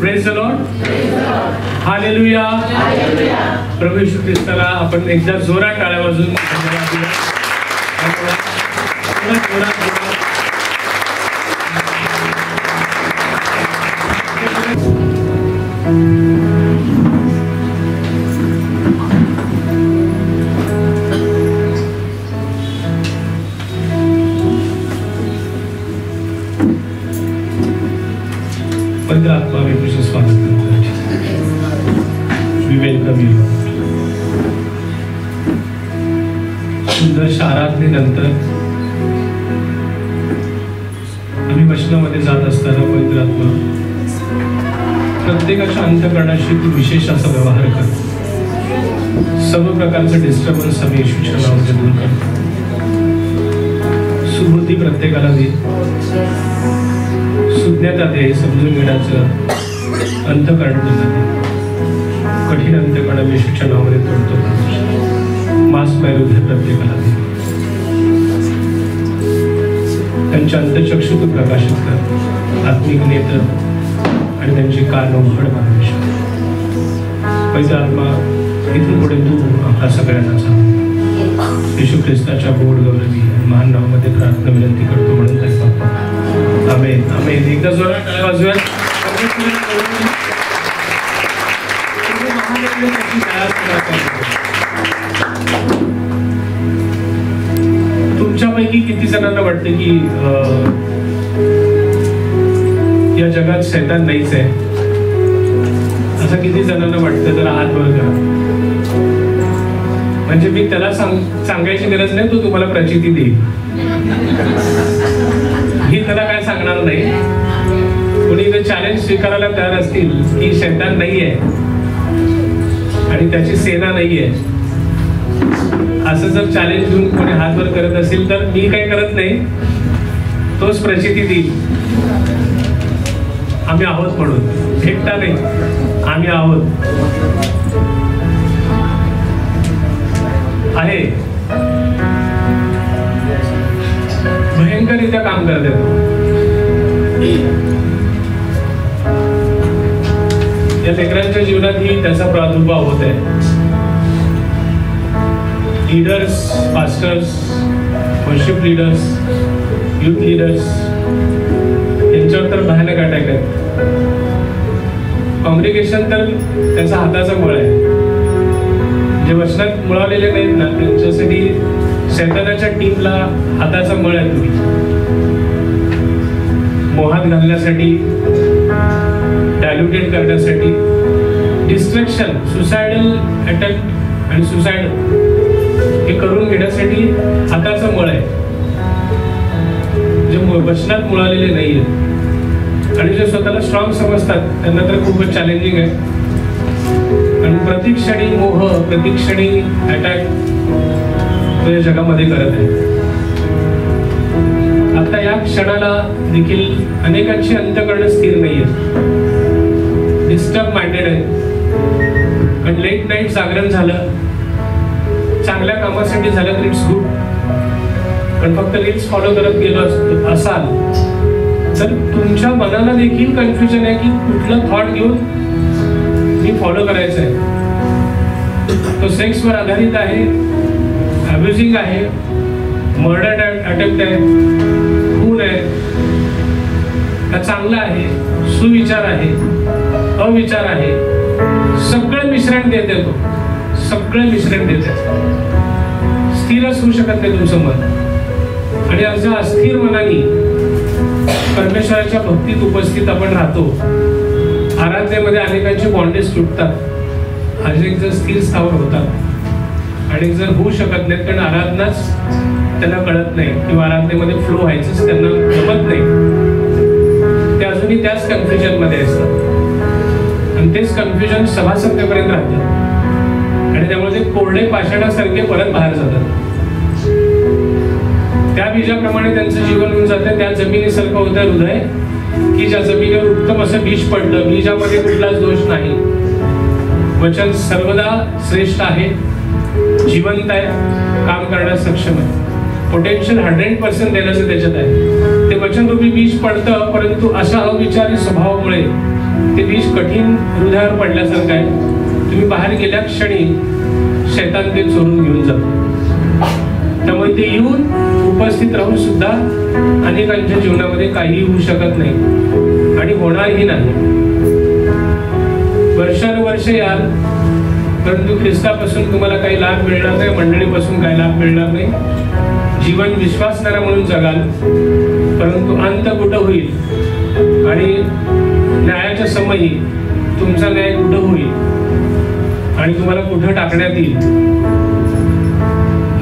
Praise the lord, hallelujah. प्रभू येशू ख्रिस्ताला आपण एकदा जोरात टाळ्या वाजवून पवित्र आत्मा में तुझे स्वागत करता है. We welcome you. सुंदर आराधनेनंतर आम्ही वचनामध्ये जात असताना पवित्र आत्मा प्रत्येकाच्या अंतःकरणाशी तू विशेष असा व्यवहार कर. सर्व प्रकारचं डिस्टर्बन्स आम्ही येशूच्या नावाने दूर करतो. सुबुद्धी प्रत्येकाला दे, सुज्ञता दे, समजून घेण्याचं अंतःकरण तुला दे. कठीण अंतःकरण येशूच्या नावाने तोडतो. मास वैरुध्य प्रत्येकाला दे. त्यांच्या अंतःचक्षु तू प्रकाशित कर. आत्मिक नेत्र आणि त्यांची कान उघड मानवी. पवित्र आत्मा इथून पुढे तू आपल्या सगळ्यांना सांग. येशू ख्रिस्ताच्या गोड गौरवी महान नावामध्ये प्रार्थना विनंती करतो म्हणून काय बाप्पा. आमेन आमेन. एकदा जोरात टाळ्या वाजवूया. तुमच्यापैकी किती जणांना वाटते की या जगात शैतान नाहीच आहे? असं किती जणांना वाटतं? जरा हात वर करा. म्हणजे मी त्याला सांगायची गरज नाही, तो तुम्हाला प्रचिती देईल. मी त्याला काय सांगणार नाही. कोणी जर चॅलेंज स्वीकारायला तयार असतील की शैतान नाहीये आणि त्याची सेना नाहीये, असं जर चॅलेंज घेऊन कोणी हात वर करत असेल तर मी काही करत नाही, तोच प्रचिती देईल. आम्ही आहोत म्हणून. एकटा नाही, आम्ही आहोत. आहे भयंकररित्या काम करत येतो. या लेकरांच्या जीवनातही त्याचा प्रादुर्भाव होत आहे. Leaders, pastors, worship leaders, youth leaders यांच्यावर तर भयानक अटॅक आहे. कॉंग्रिगेशन तर त्याचा हाताचा मुळ आहे. जे वचनात मुळालेले नाहीत ना, त्यांच्यासाठी शैतानाच्या टीमला हाताचा मळ आहे. तुम्ही मोहात घालण्यासाठी, डायल्युटेड करण्यासाठी, डिस्ट्रॅक्शन, सुसायडल अटेम्प्ट आणि सुसाइड हे करून घेण्यासाठी हाताचा मळ आहे. जे वचनात मुळालेले नाहीये आणि जे स्वतःला स्ट्रॉंग समजतात त्यांना तर खूपच चॅलेंजिंग आहे. आणि प्रतिक्षणी मोह, प्रतिक्षणी अटॅक या जगामध्ये करत आहे. आता या क्षणाला देखील अनेकांची अंतःकरण स्थिर नाहीये, डिस्टर्ब माइंडेड आहे. पण लेट नाईट जागरण झालं, चांगल्या कामासाठी झालं तर इट्स गुड. पण फक्त रील्स फॉलो करत गेलो असाल तर तुमच्या मनाला देखील कन्फ्युजन आहे की कुठलं थॉट घेऊन मी फॉलो करायचं आहे. तो सेक्सवर आधारित आहे, अब्युजिंग आहे, मर्डर अटेम्प्ट आहे, खून आहे, का चांगला आहे, सुविचार आहे, अविचार आहे, सगळं मिश्रण देते. तो सगळं मिश्रण देते. स्थिरच होऊ शकत नाही तुमचं मन. आणि असं अस्थिर मनाने परमेश्वराच्या भक्तीत उपस्थित आपण राहतो. आराधनेमध्ये अनेकांची बॉन्डेज तुटतात, अनेक जर स्थिर स्थावर होतात आणि जर होऊ शकत नाहीत कारण आराधनाच त्यांना कळत नाही किंवा आराधनेमध्ये फ्लो व्हायचंच त्यांना जमत नाही. ते अजूनही त्याच कन्फ्युजन मध्ये असतात आणि तेच कन्फ्युजन सभा संपेपर्यंत राहतं आणि त्यामुळे ते कोरडे पाषाणासारखे परत बाहेर जातात. त्या बीजाप्रमाणे त्यांचं जीवन होऊन जातं. त्या जमिनीसारखं होतं हृदय की ज्या जमिनीवर उत्तम असं बीज पडलं. बीजामध्ये कुठलाच दोष नाही. वचन सर्वदा श्रेष्ठ आहे, जिवंत आहे, काम करण्यास सक्षम आहे. पोटेन्शियल 100% देण्याचं त्याच्यात आहे. ते वचनरूपी बीज पडतं, परंतु अशा अविचारी स्वभावामुळे ते विष कठीण हृदयावर पडल्यासारखं आहे. तुम्ही बाहेर गेल्या क्षणी शैतान ते चोरून घेऊन जातो. त्यामुळे ते येऊन उपस्थित राहून सुद्धा अनेकांच्या जीवनामध्ये काहीही होऊ शकत नाही आणि होणारही नाही. वर्षानुवर्ष याल, परंतु ख्रिस्तापासून तुम्हाला काही लाभ मिळणार नाही, मंडळीपासून काही लाभ मिळणार नाही. जीवन विश्वासणारा म्हणून जगाल, परंतु अंत कुठं होईल आणि न्यायाच्या समयी तुमचा न्याय कुठं होईल आणि तुम्हाला कुठं टाकण्यात येईल.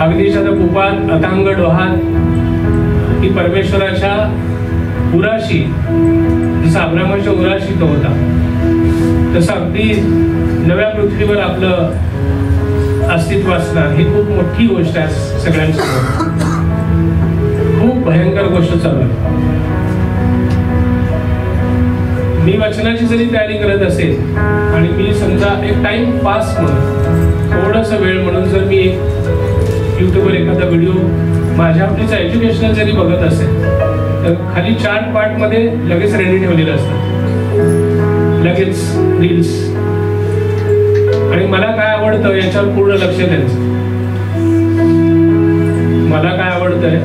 अग्नीच्या कुपात, अथांग डोहात ही परमेश्वराच्या उराशी, जसं अब्रामाच्या उराशी तो होता, तसं अगदी नव्या पृथ्वीवर आपलं अस्तित्व असणार ही खूप मोठी गोष्ट आहे. सगळ्यांसमोर खूप भयंकर गोष्ट चालू आहे. मी वचनाची जरी तयारी करत असेल आणि मी समजा एक टाइम पास म्हणून थोडासा वेळ म्हणून जर मी युट्यूबवर एखादा व्हिडिओ माझ्या आपलीच एज्युकेशनल जरी बघत असेल तर खाली 4 पार्ट मध्ये लगेच रेडी ठेवलेलं असतं, लगेच रील्स. आणि मला काय आवडतं याच्यावर पूर्ण लक्ष द्यायचं. मला काय आवडतंय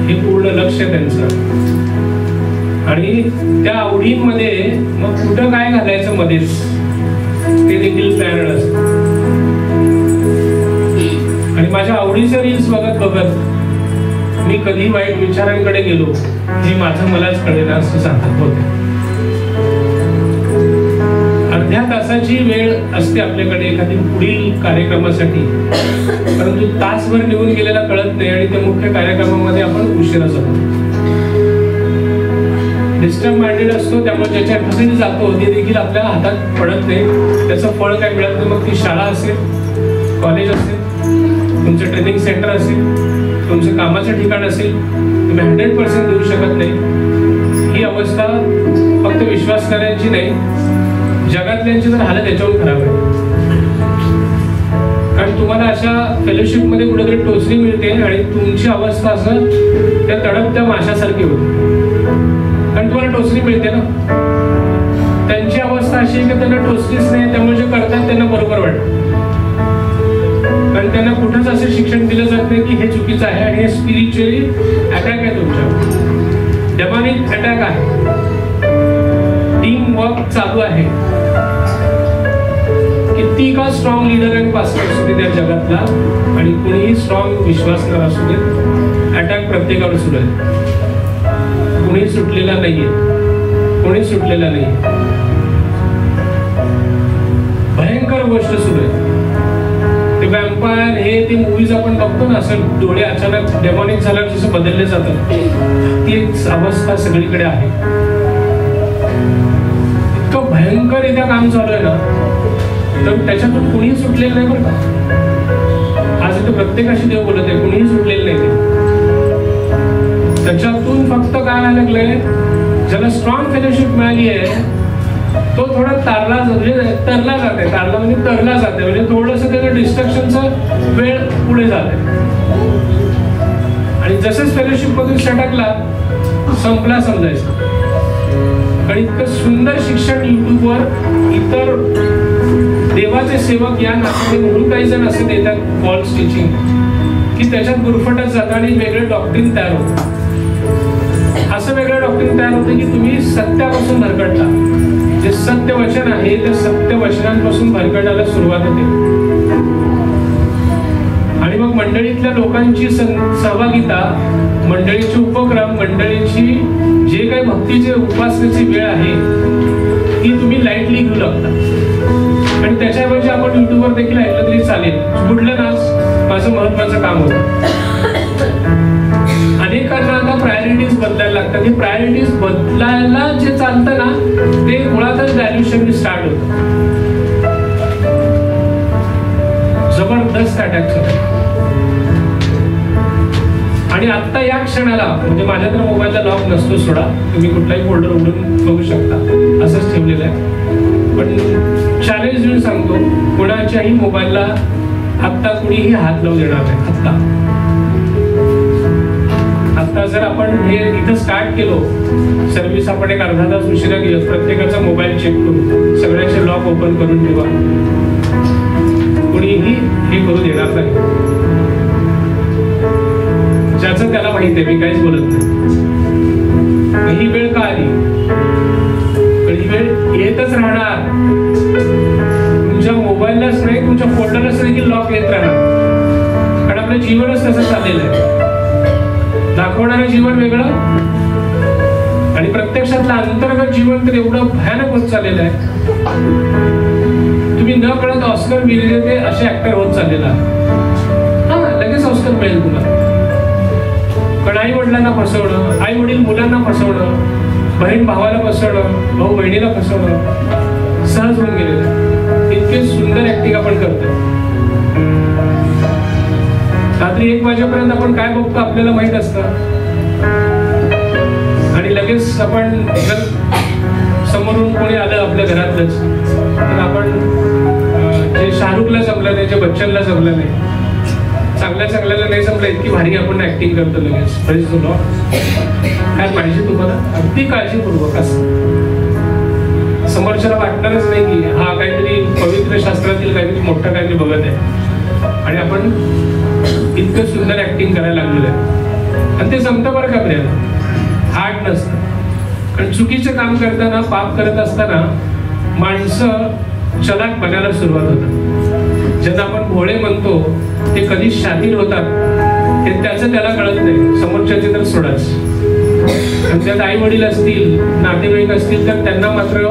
हे पूर्ण लक्ष द्यायचं. आणि त्या आवडींमध्ये मग कुठं काय घालायचं मध्येच ते देखील प्लॅन असतं. आणि माझ्या आवडीचे रील्स बघत बघत मी कधी वाईट विचारांकडे गेलो हे माझं मलाच कळेना असं सांगत होते. अर्ध्या तासाची वेळ असते आपल्याकडे एखादी पुढील कार्यक्रमासाठी, परंतु तासभर निघून गेलेला कळत नाही आणि त्या मुख्य कार्यक्रमामध्ये आपण उशिरा जातो. डिस्टर्ब माइंडेड असतो, त्यामुळे ज्याच्या घरी जातो ते देखील आपल्या हातात पडत नाही. त्याचं फळ काय मिळत नाही. मग ती शाळा असेल, कॉलेज असेल, तुमचं ट्रेनिंग सेंटर असेल, तुमचं कामाचं ठिकाण असेल, तुम्ही 100% देऊ शकत नाही. ही अवस्था फक्त विश्वास करण्याची नाही, जगातल्यांची तर हालत याच्यावरून खराब आहे. कारण तुम्हाला अशा फेलोशिपमध्ये कुठेतरी टोचणी मिळते आणि तुमची अवस्था असं त्या तडपत्या माशासारखी होते. कारण तुम्हाला टोचणी मिळते ना. त्यांची अवस्था अशी आहे की त्यांना टोचलीच नाही, त्यामुळे जे करतात त्यांना बरोबर वाटतं. कारण त्यांना कुठंच असं शिक्षण दिलं जात नाही की हे चुकीचं आहे आणि हे स्पिरिच्युअली अटॅक आहे तुमच्यावर. डेमॉनिक अटॅक आहे. टीम वर्क चालू आहे. किती का स्ट्रॉंग लीडर आणि पास्टर असू दे त्या जगातला आणि कुणीही स्ट्रॉंग विश्वासणार असू दे, अटॅक प्रत्येकावर सुरू आहे. कुणी सुटलेला नाहीये, कोणी सुटलेला नाहीये. भयंकर गोष्ट सुरू आहे. ते वॅम्पायर हे ते मूवीज आपण बघतो ना, असं डोळे अचानक डेमॉनिक झाल्यावर जसं बदलले जातात, ती एक अवस्था सगळीकडे आहे. इतकं भयंकर इथं काम चालू आहे ना, तर त्याच्यातून कुणीही सुटलेलं नाही बरं का. आज इथं प्रत्येकाशी देव बोलत आहे, कुणीही सुटलेलं नाही ते. त्याच्यातून फक्त काय व्हायला लागलंय, ज्याला स्ट्रॉंग फेलोशिप मिळाली आहे तो थोडा तरला जाते. तारला म्हणजे तरला जाते, म्हणजे थोडंसं त्याचं डिस्ट्रक्शनचा वेळ पुढे जाते. आणि जसंच फेलोशिप मधून सटकला संपला समजायचं. कारण इतकं सुंदर शिक्षण युट्यूबवर इतर देवाचे सेवक या नात्याने म्हणून काही जण असे देतात फॉल्स टीचिंग की त्याच्यात गुरफटत जातं आणि वेगळे डॉक्ट्रिन तयार होतं. असं वेगळं डॉक्ट्रिन तयार होतं की तुम्ही सत्यापासून भरकटता. जे सत्य वचन आहे त्या सत्य वचनांपासून भरकटायला सुरुवात होते. आणि मग मंडळीतल्या लोकांची सहभागिता, मंडळीचे उपक्रम, मंडळीची जे काही भक्तीची उपासनेची वेळ आहे ती तुम्ही लाईटली घेऊ लागता. आणि त्याच्याऐवजी आपण युट्यूबवर देखील ऐकलं तरी चालेल, कुठलं नाच माझं महत्वाचं काम होतं. अनेकांना आता प्रायोरिटीज बदलायला लागतात. हे प्रायोरिटीज बदलायला जे चालतं ना ते मुळातच डायल्युशन स्टार्ट होतं. जबरदस्त अटॅक होतो. आणि आता या क्षणाला म्हणजे माझ्या तर मोबाईलला लॉक नसतो, सोडा, तुम्ही कुठलाही फोल्डर उघडून बघू शकता, असंच ठेवलेलं आहे. पण चॅलेंज देऊन सांगतो, कोणाच्याही मोबाईलला आत्ता कुणीही हात लावून देणार नाही. आत्ता आता जर आपण हे इथं स्टार्ट केलो, सर्व्हिस आपण एक अर्धा तास उशिरा गेलो, प्रत्येकाचा मोबाईल चेक करू, सगळ्यांचे लॉक ओपन करून ठेवा, कोणीही हे करू देणार नाही. ज्याचं त्याला माहिती आहे, मी काहीच बोलत नाही. ही वेळ का आली? पण ही वेळ येतच राहणार. तुमच्या मोबाईललाच नाही, तुमच्या फोल्डरलाच नाही की लॉक येत राहणार. कारण आपलं जीवनच तसं चाललेलं आहे. दाखवणारं जीवन वेगळं आणि प्रत्यक्षातलं अंतर्गत जीवन तर एवढं भयानक होत चाललेलं आहे. तुम्ही न कळत ऑस्कर विजेते असे ऍक्टर होत चाललेला. हा, लगेच ऑस्कर मिळेल तुम्हाला. पण आई वडिलांना फसवणं, आई वडील मुलांना फसवणं, बहीण भावाला फसवणं, भाऊ बहिणीला फसवणं सहज होऊन गेलेलं. इतके सुंदर ऍक्टिंग आपण करतो. रात्री 1 वाजेपर्यंत आपण काय बघतो आपल्याला माहित असतं आणि लगेच आपण जर समोरून कोणी आलं आपल्या घरातलंच तर आपण जे शाहरुखला जमलं नाही, जे बच्चनला जमलं नाही, चांगल्याला नाही जमलं, इतकी भारी आपण ऍक्टिंग करतो लगेच. Praise the Lord. काय पाहिजे तुम्हाला? अगदी काळजीपूर्वक असं समोरच्याला वाटणारच नाही की हा काहीतरी पवित्र शास्त्रातील काहीतरी मोठं काहीतरी बघत आहे आणि आपण इतकं सुंदर ऍक्टिंग करायला लागलेलं आहे. आणि ते जमतं बरं का प्रिया, हार्ड नसतं. कारण चुकीचं काम करताना, पाप करत असताना माणसं चलाक बनायला सुरुवात होतात. ज्यांना आपण भोळे म्हणतो ते कधी शातील होतात हे त्याचं त्याला कळत नाही. समोरच्याचे तर सोडाच. आणि त्यात आई वडील असतील, नातेवाईक असतील तर त्यांना मात्र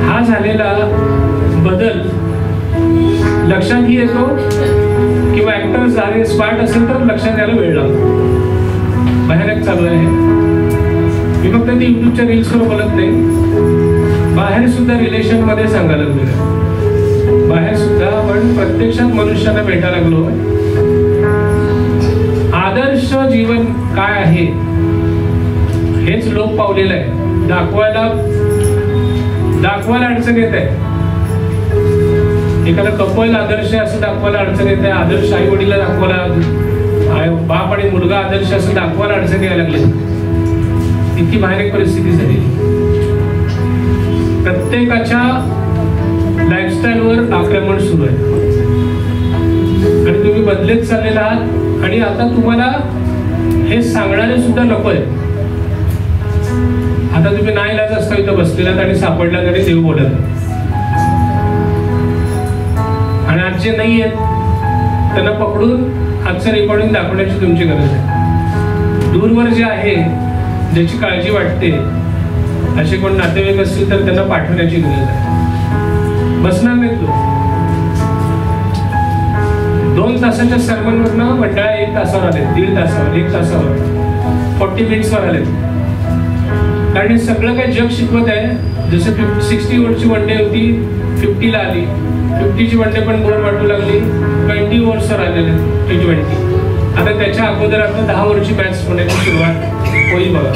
हा झालेला बदल लक्षातही येतो किंवा ऍक्टर झाले स्मार्ट असेल तर लक्षात यायला वेळ लागतो. भयानक चालू आहे. मी फक्त ते युट्यूबच्या रील्सवर बोलत नाही, बाहेर सुद्धा रिलेशन मध्ये सांगायला लागलेलं. बाहेर सुद्धा आपण प्रत्यक्षात मनुष्याला भेटायला लागलो. आदर्श जीवन काय आहे हेच लोक पावलेलं आहे. दाखवायला अडचण येत आहे. एखादा कपल आदर्श असं दाखवायला अडचण येत आहे. आदर्श आई वडीला दाखवायला, बाप आणि मुलगा आदर्श असं दाखवायला अडचण यायला लागली. इतकी भयानक परिस्थिती झाली. प्रत्येकाच्या लाईफस्टाईलवर आक्रमण सुरू आहे आणि तुम्ही बदलत चाललेला आहात. आणि आता तुम्हाला हे सांगणारे सुद्धा नको आहे. आता तुम्ही नाईलाज असता इथं बसलेलात आणि सापडला तरी देव बोलत. आणि आज जे नाही आहेत त्यांना पकडून आजचं रेकॉर्डिंग दाखवण्याची तुमची गरज आहे. दूरवर जे आहे, ज्याची काळजी वाटते, असे कोण नातेवाईक असतील तर त्यांना पाठवण्याची गरज आहे. बसणार नाही तू. 2 तासाच्या सर्मनवरनं मंडळा 1 तासावर आले, 1.5 तासावर, 1 तासावर, 40 मिनिट्सवर आले. कारण हे सगळं काही जग शिकवत आहे. जसं 60 ओव्हरची वनडे होती, 50ला आली. 50ची वनडे पण बोर वाटू लागली. 20 ओव्हर्सवर आलेले T20. आता त्याच्या अगोदर आता 10 ओव्हरची मॅच होण्याची सुरुवात होईल बघा.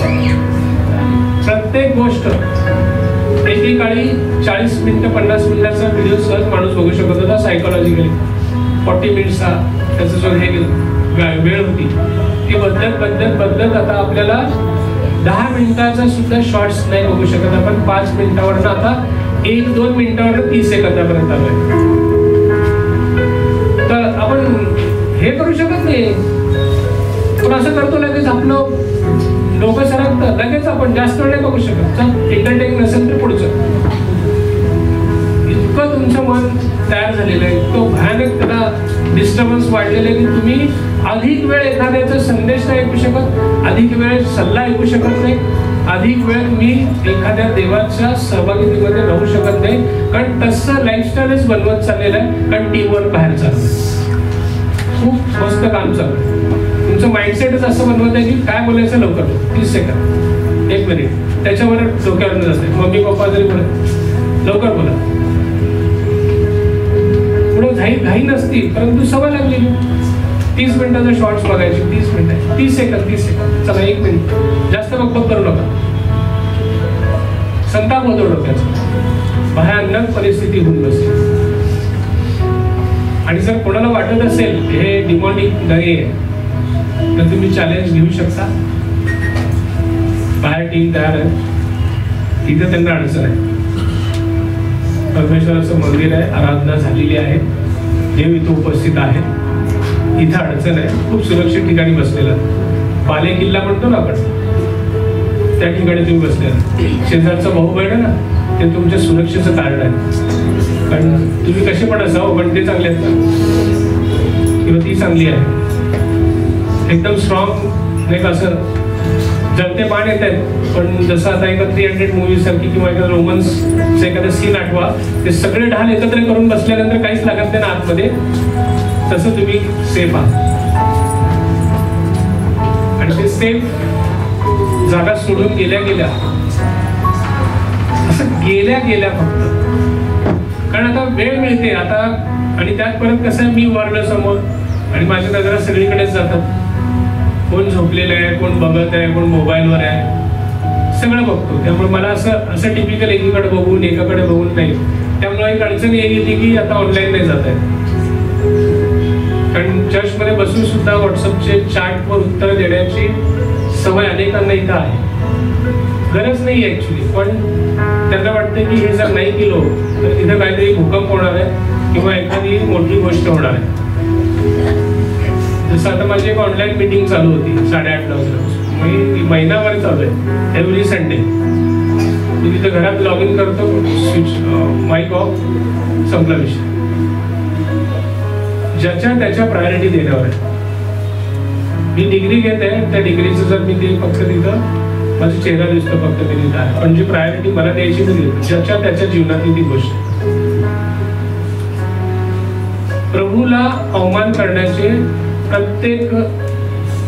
प्रत्येक गोष्ट एकेकाळी 40 मिनिटं 50 मिनिटाचा व्हिडिओ सहज माणूस बघू शकत होता सायकोलॉजिकली. 40 मिनिट्सचा त्याचं जो हे वेळ होती ती बदलत आता आपल्याला 10 मिनिटाचा सुद्धा शॉर्ट्स नाही बघू शकत आपण. 5 मिनिटावरनं आता 1-2 मिनिटावरनं 30 सेकंदापर्यंत आलोय. तर आपण हे करू शकत नाही. पण असं करतो लगेच आपलं डोकं सरकतं, लगेच आपण जास्त वेळ नाही बघू शकत. एंटरटेनिंग नसेल तर पुढचं. इतकं तुमचं मन तयार झालेलं आहे, इतकं भयानक त्याला डिस्टर्बन्स वाढलेलं आहे की तुम्ही अधिक वेळ एखाद्याचा संदेश नाही ऐकू शकत, अधिक वेळ सल्ला ऐकू शकत नाही, अधिक वेळ तुम्ही एखाद्या देवाच्या सहभागितीमध्ये राहू शकत नाही. कारण तसं लाईफस्टाईलच बनवत चाललेलं आहे. कारण टीमवर्क बाहेर चाललं, खूप मस्त काम चालू. तुमचं माइंडसेटच असं बनवत आहे की काय बोलायचं लवकर, 30 सेकंद, 1 मिनिट, त्याच्यावर डोक्यावर जाते. मम्मी पप्पा जरी बोलत लवकर बोला, पुढे घाई नसती, परंतु सवय लागलेली. 30 मिनिटाचा शॉर्ट्स बघायचे, 30 मिनिट, 30 सेकंद, चला 1 मिनिट, जास्त बकबक करू नका. संताप होतो डोक्याचा, भयानक परिस्थिती होऊन बसते. आणि जर कोणाला वाटत असेल हे डिमॉनिक नाही आहे तर तुम्ही चॅलेंज घेऊ शकता. बाहेर टीम तयार आहे, तिथे त्यांना अडचण आहे. परमेश्वराचं मंदिर आहे, आराधना झालेली आहे, देव इथं उपस्थित आहे, इथं अडचण आहे. खूप सुरक्षित ठिकाणी बसलेला, बाले किल्ला म्हणतो ना आपण, त्या ठिकाणी तुम्ही बसलेला. शेजारचा भाऊ बहीण आहे ना, ते तुमच्या सुरक्षेचं कारण आहे. कारण तुम्ही कसे पण असावं, पण ते चांगले आहेत ना, किंवा ती चांगली आहे, एकदम स्ट्रॉंग. नाही का असं जलते बाण येत आहेत, पण जसं आता एका 300 मूवी सारखी किंवा एखादा रोमन्स एखादा सीन आठवा, ते सगळे ढाल एकत्र करून बसल्यानंतर काहीच लागत नाही ना आतमध्ये, तसं तुम्ही सेफ आहात. आणि ते सेफ जागा सोडून गेल्या गेल्या, असं गेल्या गेल्या फक्त, कारण आता वेळ मिळते आता. आणि त्यात परत कसं आहे, मी उभारलं समोर आणि माझ्या नजरा सगळीकडेच जातात. कोण झोपलेलं आहे, कोण बघत आहे, कोण मोबाईलवर आहे, सगळं बघतो. त्यामुळे मला असं टिपिकल एकीकडे बघून एकाकडे बघून नाही. त्यामुळे एक अडचण येते की आता ऑनलाईन नाही जात आहे, कारण चर्चमध्ये बसून सुद्धा व्हॉट्सअपचे चॅटवर उत्तर देण्याची सवय अनेकांना इथं आहे. गरज नाही आहे ऍक्च्युली, पण त्यांना वाटतं की हे जर नाही केलो तर तिथं काहीतरी भूकंप होणार आहे किंवा एखादी मोठी गोष्ट होणार आहे. जसं आता माझी एक ऑनलाईन मीटिंग चालू होती 8:30 वाजता, मी महिनाभर चालू आहे, एव्हरी संडे. मी तिथं घरात लॉग इन करतो, स्विच माईक ऑफ, संपला विषय. ज्याच्या त्याच्या प्रायोरिटी देण्यावर आहे. मी डिग्री घेत आहे, त्या डिग्रीचं जर मी ते फक्त तिथं माझा चेहरा दिसतो फक्त मी तिथं आहे, पण जी प्रायोरिटी मला द्यायची नाही, ज्याच्या त्याच्या जीवनातली ती गोष्ट. प्रभूला अवमान करण्याचे प्रत्येक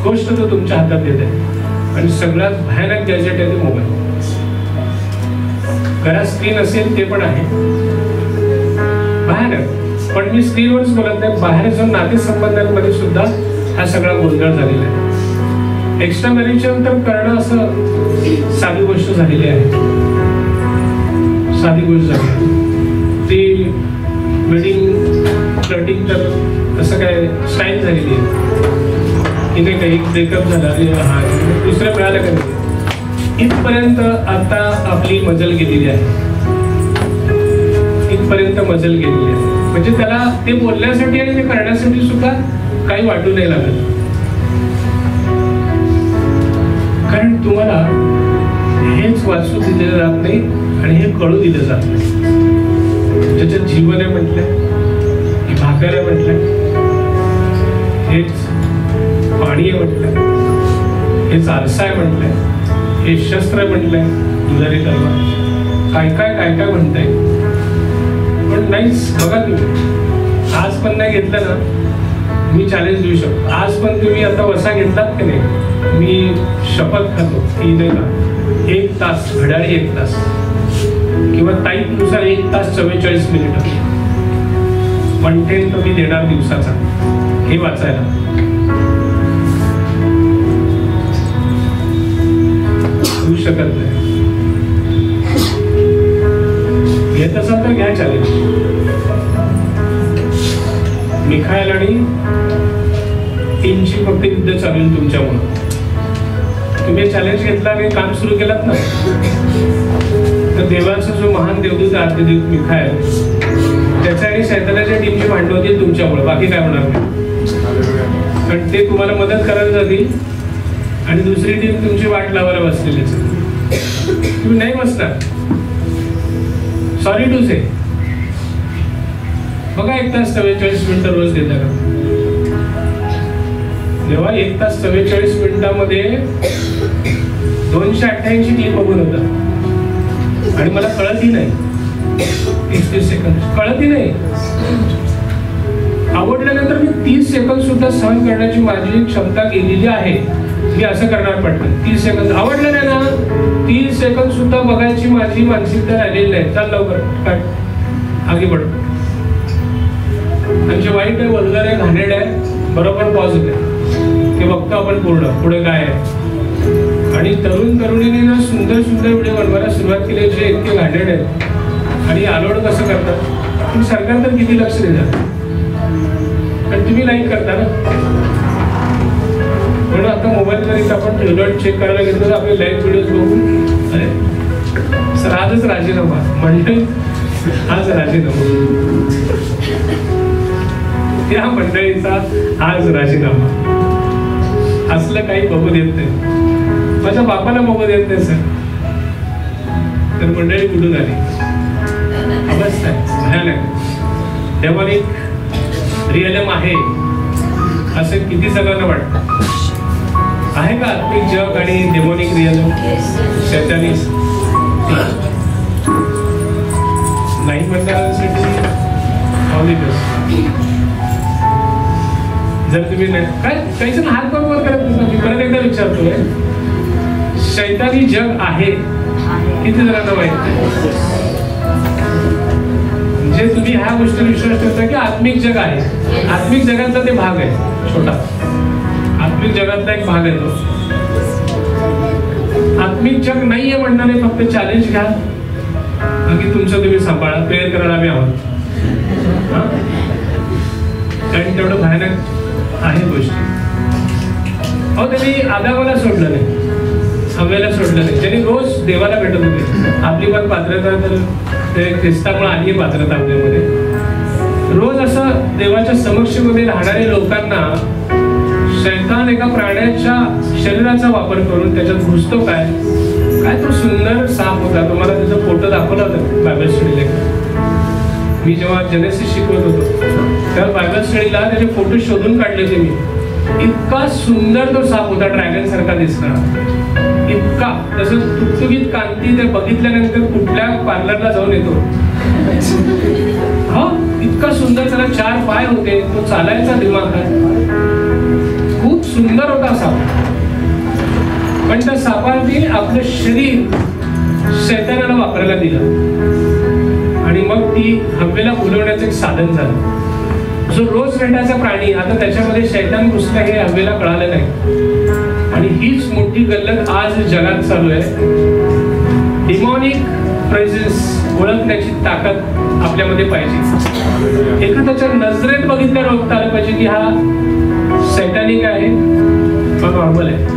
गोष्ट तो तुमच्या हातात येते. आणि सगळ्यात भयानक गॅजेट आहे ते मोबाईल. घरात स्क्रीन असेल ते पण आहे भयानक, पण मी स्क्रीनवरच बोलत नाही, बाहेर जाऊन नातेसंबंधांमध्ये सुद्धा हा सगळा गोंधळ झालेला आहे. एक्स्ट्रा मॅरेज तर करणं असं साधी गोष्ट झालेली आहे, साधी गोष्ट झाली. ती वेडिंग फ्लर्टिंग तर तसं काय स्टाईल झालेली आहे की नाही, काही ब्रेकअप झाला हा दुसरं मिळालं का नाही, इथपर्यंत आता आपली मजल गेलेली आहे, इथपर्यंत मजल गेलेली आहे. म्हणजे त्याला ते बोलण्यासाठी आणि ते करण्यासाठी सुद्धा काही वाटू नाही लागत, कारण तुम्हाला हेच वाचू दिलं जात नाही आणि हे कळू दिलं जात नाही. ज्याच्यात जीवन आहे म्हटलंय, भाकर आहे म्हटलंय, हेच पाणी आहे म्हटलंय, हेच आरसा आहे म्हटलंय, हे शस्त्र म्हटलंय, दुधारी तलवार, काय काय काय काय म्हणताय. पण नाहीच. बघा तुम्ही आज पण नाही घेतलं ना, मी चॅलेंज देऊ शकतो. आज पण तुम्ही आता वसा घेतलात की नाही, मी शपथ खातो की नाही का 1 तास घड्याळी 1 तास किंवा टाईपनुसार 1 तास 44 मिनिटं कंटेंट मी देणार दिवसाचा हे वाचायला. होऊ शकत नाही. घेत असाल तर घ्या चॅलेंज. मिखाएल आणि टीमची फक्त युद्ध चालू आहे तुमच्यामुळे. तुम्ही चॅलेंज घेतला आणि काम सुरू केलात ना, तर देवाचा जो महान देवदूत आद्यदेव मिखाएल, त्याच्या आणि शैतानाच्या टीमची भांडण होतील तुमच्यामुळे, बाकी काय होणार नाही. कारण ते तुम्हाला मदत करायला जातील आणि दुसरी टीम तुमची वाट लावायला बसलेली. तुम्ही नाही बसणार, सॉरी टू से. बघा 1 तास 44 मिनिटं रोज देता का? जेव्हा 1 तास 44 मिनिटांमध्ये 288 क्लिप बघून होता आणि मला कळतही नाही, 30 सेकंद कळतही नाही. आवडल्यानंतर मी 30 सेकंद सुद्धा सहन करण्याची माझी क्षमता गेलेली आहे. मी असं करणार पटकन 30 सेकंद आवडलं नाही ना, 30 सेकंद सुद्धा बघायची माझी मानसिकता राहिलेली नाही. चाल लवकर काट, आगे बढ. आणि जे वाईट आहे, वल्गर आहे, घाणेरड आहे, बरोबर पॉज होते, ते बघतो आपण पूर्ण पुढे काय आहे. आणि तरुण तरुणींनी ना सुंदर सुंदर व्हिडिओ बनवायला सुरुवात केली जे इतके घाणेरड आहेत आणि आलोड कसं करतात. पण सरकार तर किती लक्ष देतात आणि तुम्ही लाईक करता ना. म्हणून आता मोबाईल जरी आपण रिझल्ट चेक करायला गेलो तर आपले लाईव्ह व्हिडिओज बघून अरे सर आजच राजीनामा म्हणते, आज राजीनामा, या मंडळीचा आज राजीनामा. असलं काही बघू देत नाही, माझ्या बापाला बघू देत नाही सर. तर मंडळी कुठून आली, अवस्था आहे भयानक. डेमॉनिक रिअलिझम आहे असं किती जणांना वाटतं? आहे का आत्मिक जग आणि डेमॉनिक रिअलिझम शैतानी नाही म्हणणाऱ्यांसाठी जर तुम्ही काय काही जण हात वर करत नसतात. मी परत एकदा विचारतोय, शैतानी जग आहे किती जणांना माहिती? म्हणजे तुम्ही ह्या गोष्टी विश्वास ठेवता की आत्मिक जग आहे. आत्मिक जगाचा ते भाग आहे, छोटा आत्मिक जगातला एक भाग आहे तो. आत्मिक जग नाहीये म्हणणारे फक्त चॅलेंज घ्या, बाकी तुमचं तुम्ही सांभाळा. प्रेयर करायला आम्ही आहोत, कारण तेवढं भयानक आहे गोष्टी. अहो त्यांनी आदामाला सोडलं नाही, हव्याला सोडलं नाही. त्यांनी रोज देवाला भेटत होते. आपली पण पात्रता तर ते ख्रिस्तामुळे आली आहे पात्रता आपल्यामध्ये. रोज असं देवाच्या समक्षेमध्ये राहणाऱ्या लोकांना शैतान एका प्राण्याच्या शरीराचा वापर करून त्याच्यात घुसतो. काय तो सुंदर साप होता. तुम्हाला त्याचा फोटो दाखवला होता बायबल स्टडीला. मी जेव्हा जेनेसिस शिकवत होतो तेव्हा बायबल स्टडीला त्याचे फोटो शोधून काढले होते मी. इतका सुंदर तो साप होता, ड्रॅगन सारखा दिसणारा. इतका तसं तुकतुकीत कांती ते बघितल्यानंतर कुठल्या पार्लरला जाऊन येतो. हा इतका सुंदर, त्याला 4 पाय होते, तो चालायचा दिमाग आहे, खूप सुंदर होता साप. पण त्या सापाने आपलं शरीर शैतानाला वापरायला दिलं आणि मग ती हवेला बोलवण्याचं एक साधन झालं. जो रोज भेटायचा प्राणी आता त्याच्यामध्ये शैतान घुसला हे हवेला कळालं नाही. आणि हीच मोठी गल्लत आज जगात चालू आहे. डिमॉनिक प्रेझेन्स ओळखण्याची ताकद आपल्यामध्ये पाहिजे. एखाद्याच्या नजरेत बघितल्यावर ओळखता आलं पाहिजे की हा सैतानिक आहे का नॉर्मल आहे.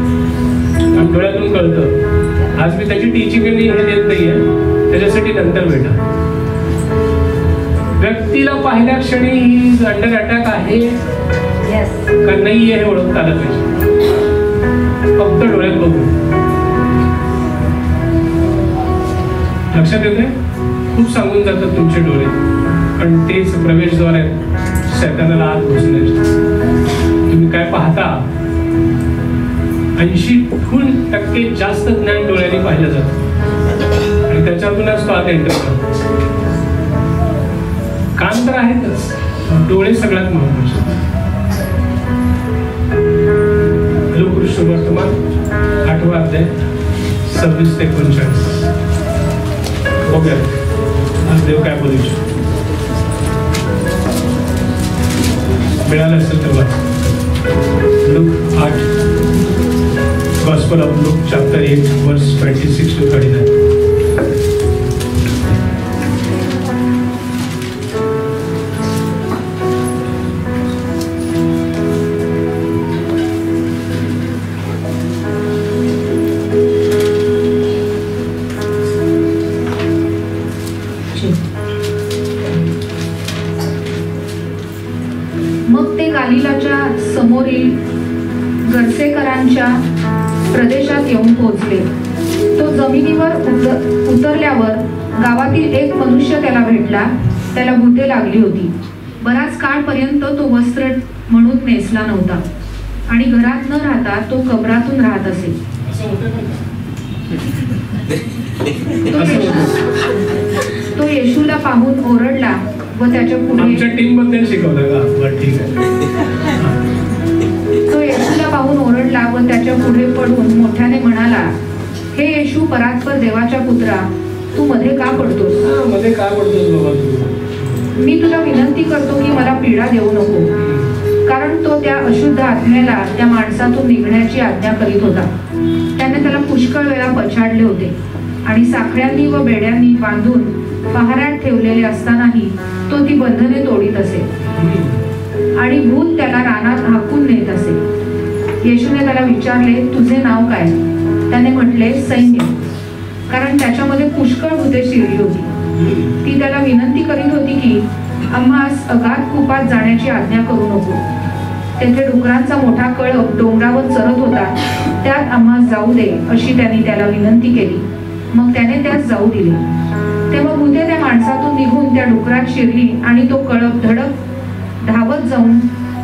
डोळ्यातून कळतं. आज मी त्याची टीचिंग हे देत नाहीये, त्याच्यासाठी नंतर भेटा. व्यक्तीला पाहिल्या क्षणी ही अंडर अटॅक आहे का नाहीये हे ओळखता आलं पाहिजे, फक्त डोळ्यात बघून. लक्षात येते? खूप सांगून जातात तुमचे डोळे, पण तेच प्रवेशद्वार आहेत शैतानाला आत घुसण्याचे. तुम्ही काय पाहता? 80% जास्त ज्ञान डोळ्याने पाहिलं जातं आणि त्याच्यातूनच तो आत एंटर करतो. कान तर आहेतच, डोळे सगळ्यात महत्वाचे. लोककृष्ण वर्तमान 8वा अध्याय 26 ते 39. बघूया आज देव काय बोलू शकतो. मिळालं असेल तेव्हा look 8, Gospel of Luke chapter 8 verse 26 to 39. मग ते गालिलाच्या समोरील गर्सेकरांच्या प्रदेशात येऊन पोहोचले. तो जमिनीवर उतरल्यावर गावातील एक मनुष्य त्याला भेटला. त्याला भूते लागली होती. बराच काळपर्यंत तो वस्त्र म्हणून नेसला नव्हता आणि घरात न राहता तो कबरातून राहत असे. तो येशूला पाहून ओरडला व त्याच्या पुढे पाहून ओरडला व त्याच्या पुढे पडून मोठ्याने म्हणाला, हे येशू परात्पर देवाच्या पुत्रा, तू मध्ये का पडतोस? मध्ये का पडतोस बाबा तू? मी तुला विनंती करतो की मला पीडा देऊ नको. कारण तो त्या अशुद्ध आत्म्याला त्या माणसातून निघण्याची आज्ञा करीत होता. त्याने त्याला पुष्कळ वेळा पछाडले होते आणि साखळ्यांनी व बेड्यांनी बांधून पहाऱ्यात ठेवलेले असतानाही तो ती बंधने तोडीत असे आणि भूत त्याला रानात हाकून नेत असे. येशूने त्याला विचारले, तुझे नाव काय? त्याने म्हटले, सैन्य, कारण त्याच्यामध्ये पुष्कळ भूते शिरली होती. ती त्याला विनंती करीत होती की आम्हास अगाध कूपात जाण्याची आज्ञा करू नको. तेथे डुकरांचा मोठा कळप डोंगरावर चरत होता, त्यात आम्हास जाऊ दे अशी त्यांनी त्याला विनंती केली. मग त्याने त्यास जाऊ दिले. तेव्हा भूते त्या माणसातून निघून त्या डुकरात शिरली आणि तो कळप धडक धावत जाऊन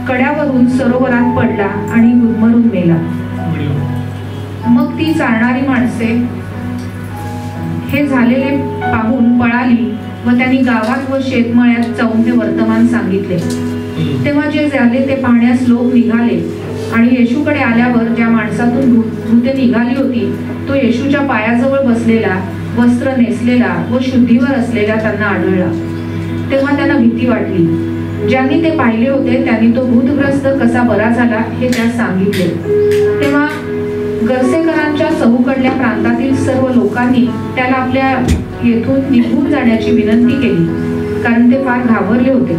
कड्यावरून सरोवरात पडला आणि गुदमरून मेला. मग ती चालणारी माणसे हे झालेले पाहून पळाली व त्यांनी गावात व शेतमळ्यात जाऊन ते वर्तमान सांगितले. तेव्हा जे झाले ते पाहण्यास लोक निघाले आणि येशूकडे आल्यावर ज्या माणसातून भूते निघाली होती तो येशूच्या पायाजवळ बसलेला, वस्त्र नेसलेला व शुद्धीवर असलेला त्यांना आढळला. तेव्हा त्यांना भीती वाटली. ज्यांनी ते पाहिले होते त्यांनी तो भूतग्रस्त कसा बरा झाला हे त्यास सांगितले. तेव्हा गर्सेकरांच्या चहूकडल्या प्रांतातील सर्व लोकांनी त्याला आपल्या येथून निघून जाण्याची विनंती केली, कारण ते फार घाबरले होते.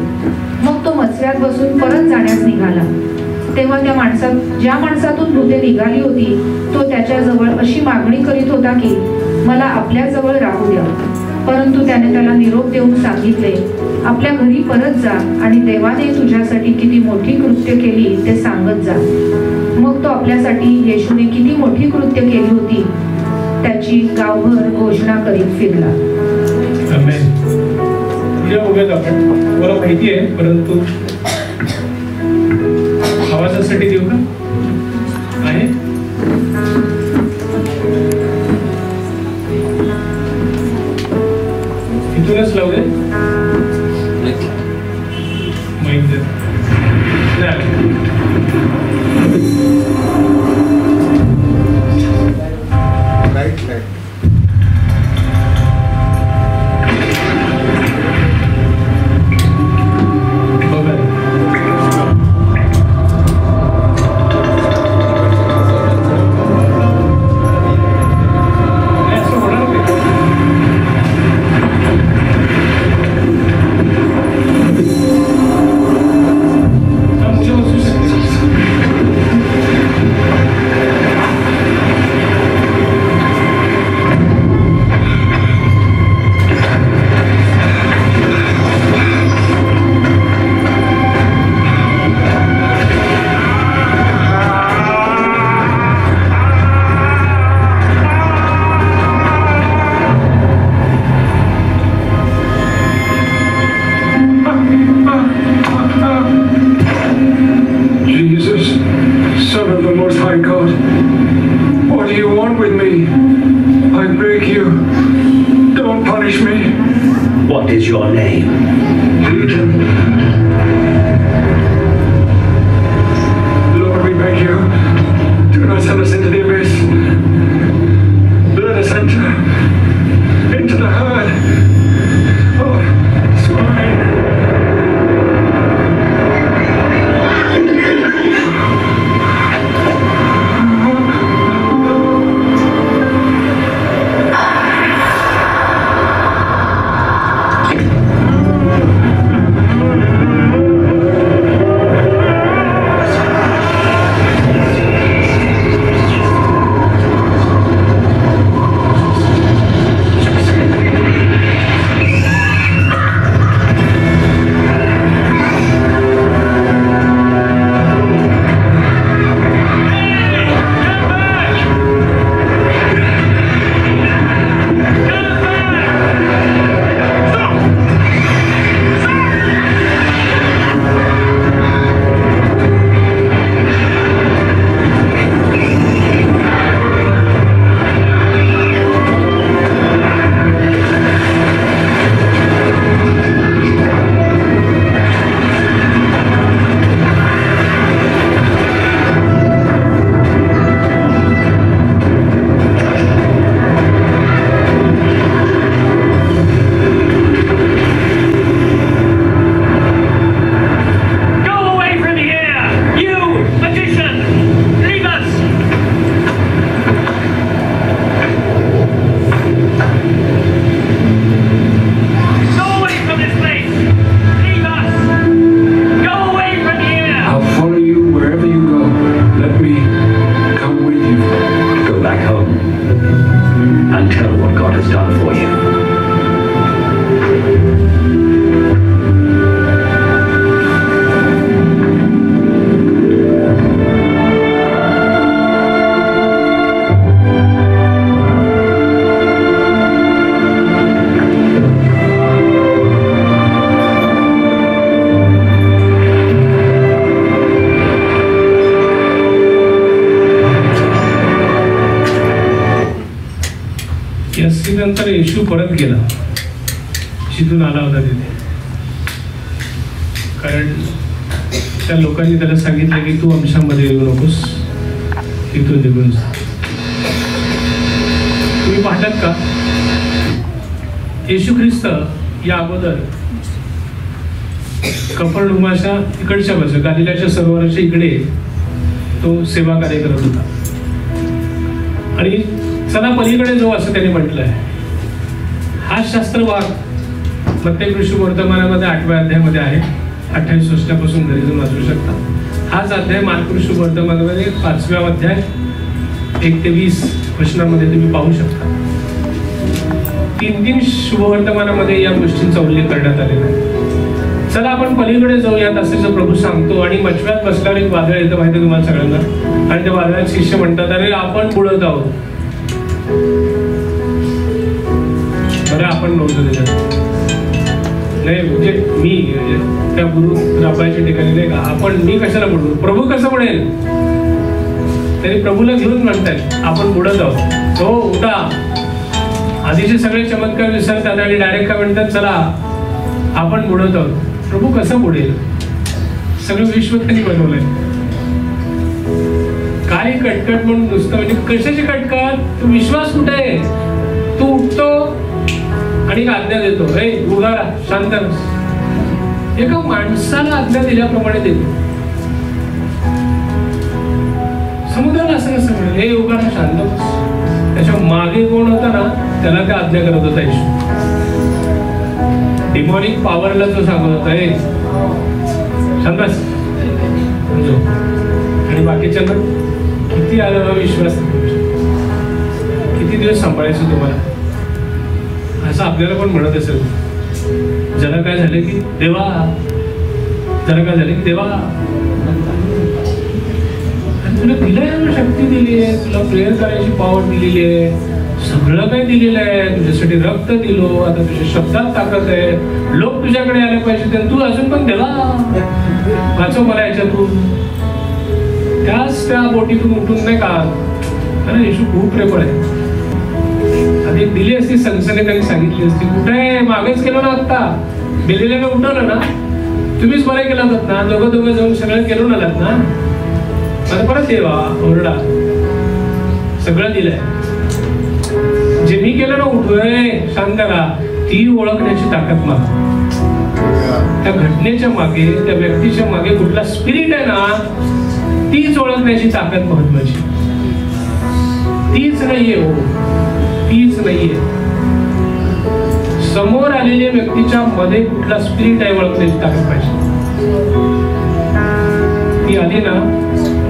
मग तो मचव्यात बसून परत जाण्यास निघाला. तेव्हा ज्या माणसातून भूते निघाली होती तो त्याच्याजवळ अशी मागणी करीत होता की मला आपल्याजवळ राहू द्या. परंतु त्याने त्याला निरोप देऊन सांगितले, आपल्या घरी परत जा आणि देवाने तुझ्यासाठी किती मोठी कृत्य केली ते सांगत जा. मग तो आपल्यासाठी येशूने किती मोठी कृत्य केली होती त्याची गावभर घोषणा करीत फिरला. आमेन. पुढे बघूयात आपण. मला माहिती आहे, परंतु आवाजासाठी देऊ का? आहे इथूनच लावू दे. माहिती and tell what God has done for you. नंतर येशू परत गेला, शिजून आला होता तिथे. कारण त्या लोकांनी त्याला सांगितलं की तू आमच्यामध्ये येऊ नकोस, तिथून निघून जा. तुम्ही पाहतात का, येशू ख्रिस्त या अगोदर कफरनहूमाच्या इकडच्या बाजू, गालिलाच्या सरोवराच्या इकडे तो सेवा कार्य करत होता. आणि चला पलीकडे जाऊ असं त्यांनी म्हटलंय. हा शास्त्र भाग प्रत्येक ऋषी वर्तमानामध्ये 8व्या अध्यायामध्ये आहे. 28 वर्षापासून घरी जाऊन वाचू शकता. हाच अध्याय मार्क ऋषी वर्तमानामध्ये 5व्या अध्याय 1 ते 20 वचनामध्ये तुम्ही पाहू शकता. 3 शुभवर्तमानामध्ये या गोष्टींचा उल्लेख करण्यात आलेला आहे. चला आपण पलीकडे जाऊयात असं प्रभू सांगतो. आणि मछव्यात बसल्यावर एक वादळ येतं माहिती तुम्हाला सगळ्यांना. आणि त्या वादळात शिष्य म्हणतात, अरे आपण बुडत आहोत. बरं आपण नव्हतं त्याच्यात, नाही म्हणजे मी त्या गुरु राबाच्या ठिकाणी नाही का, आपण मी कशाला बुडू, प्रभू कसं बुडेल. तरी प्रभूला घेऊन म्हणतायत आपण बुडत आहोत. हो उठा. आधीचे सगळे चमत्कार विसरतात आणि डायरेक्ट काय म्हणतात, चला आपण बुडत आहोत. प्रभू कसं बुडेल, सगळं विश्व त्यांनी बनवलंय. काय कटकट म्हणून नुसतं, म्हणजे कशाची कटकट, तू विश्वास कुठे आहे. तू उठतो आणि आज्ञा देतो, हे उगारा शांत बस. एका माणसाला आज्ञा दिल्याप्रमाणे देतो. समुद्राला असं कसं म्हणेल, हे उगारा शांत बस. त्याच्या मागे कोण होता ना, त्याला ते आज्ञा करत होता येशू. डिमॉनिक पॉवरला जो सांगत होता, हे शांत बस. आणि बाकीच्यांना किती आला विश्वास, किती दिवस सांभाळायचं तुम्हाला, असं आपल्याला पण म्हणत असेल. जरा काय झालं की देवा, जरा काय झालं की देवा. आणि तुला दिलंय, शक्ती दिली आहे, तुला प्रेयर करायची पॉवर दिलेली आहे, सगळं काही दिलेलं आहे, तुझ्यासाठी रक्त दिलो, आता तुझ्या शब्दात ताकद आहे, लोक तुझ्याकडे आले पाहिजे, तू अजून पण देवा वाचव मला याच्यातून. त्याच त्या बोटीतून उठून नाही का, कारण येशू खूप प्रेमळ आहे. आधी दिली असती संस्थेने त्यांनी सांगितली असती, कुठे मागेच केलं ना, आता बेलेल्यानं उठवलं ना, तुम्हीच बरे केला होतात ना, दोघं जाऊन सगळं केलं आलात ना, मला परत देवा ओरडा, सगळं दिलंय. जे मी केलं ना, उठोय शांत राहा, ती ओळखण्याची ताकद मला. त्या घटनेच्या मागे, त्या व्यक्तीच्या मागे कुठला स्पिरिट आहे ना, तीच ओळखण्याची ताकद महत्वाची. तीच नाहीये, हो तीच नाहीये. समोर आलेल्या व्यक्तीच्या मध्ये कुठला स्पिरिट आहे ओळखण्याची ताकद पाहिजे. ती आली ना,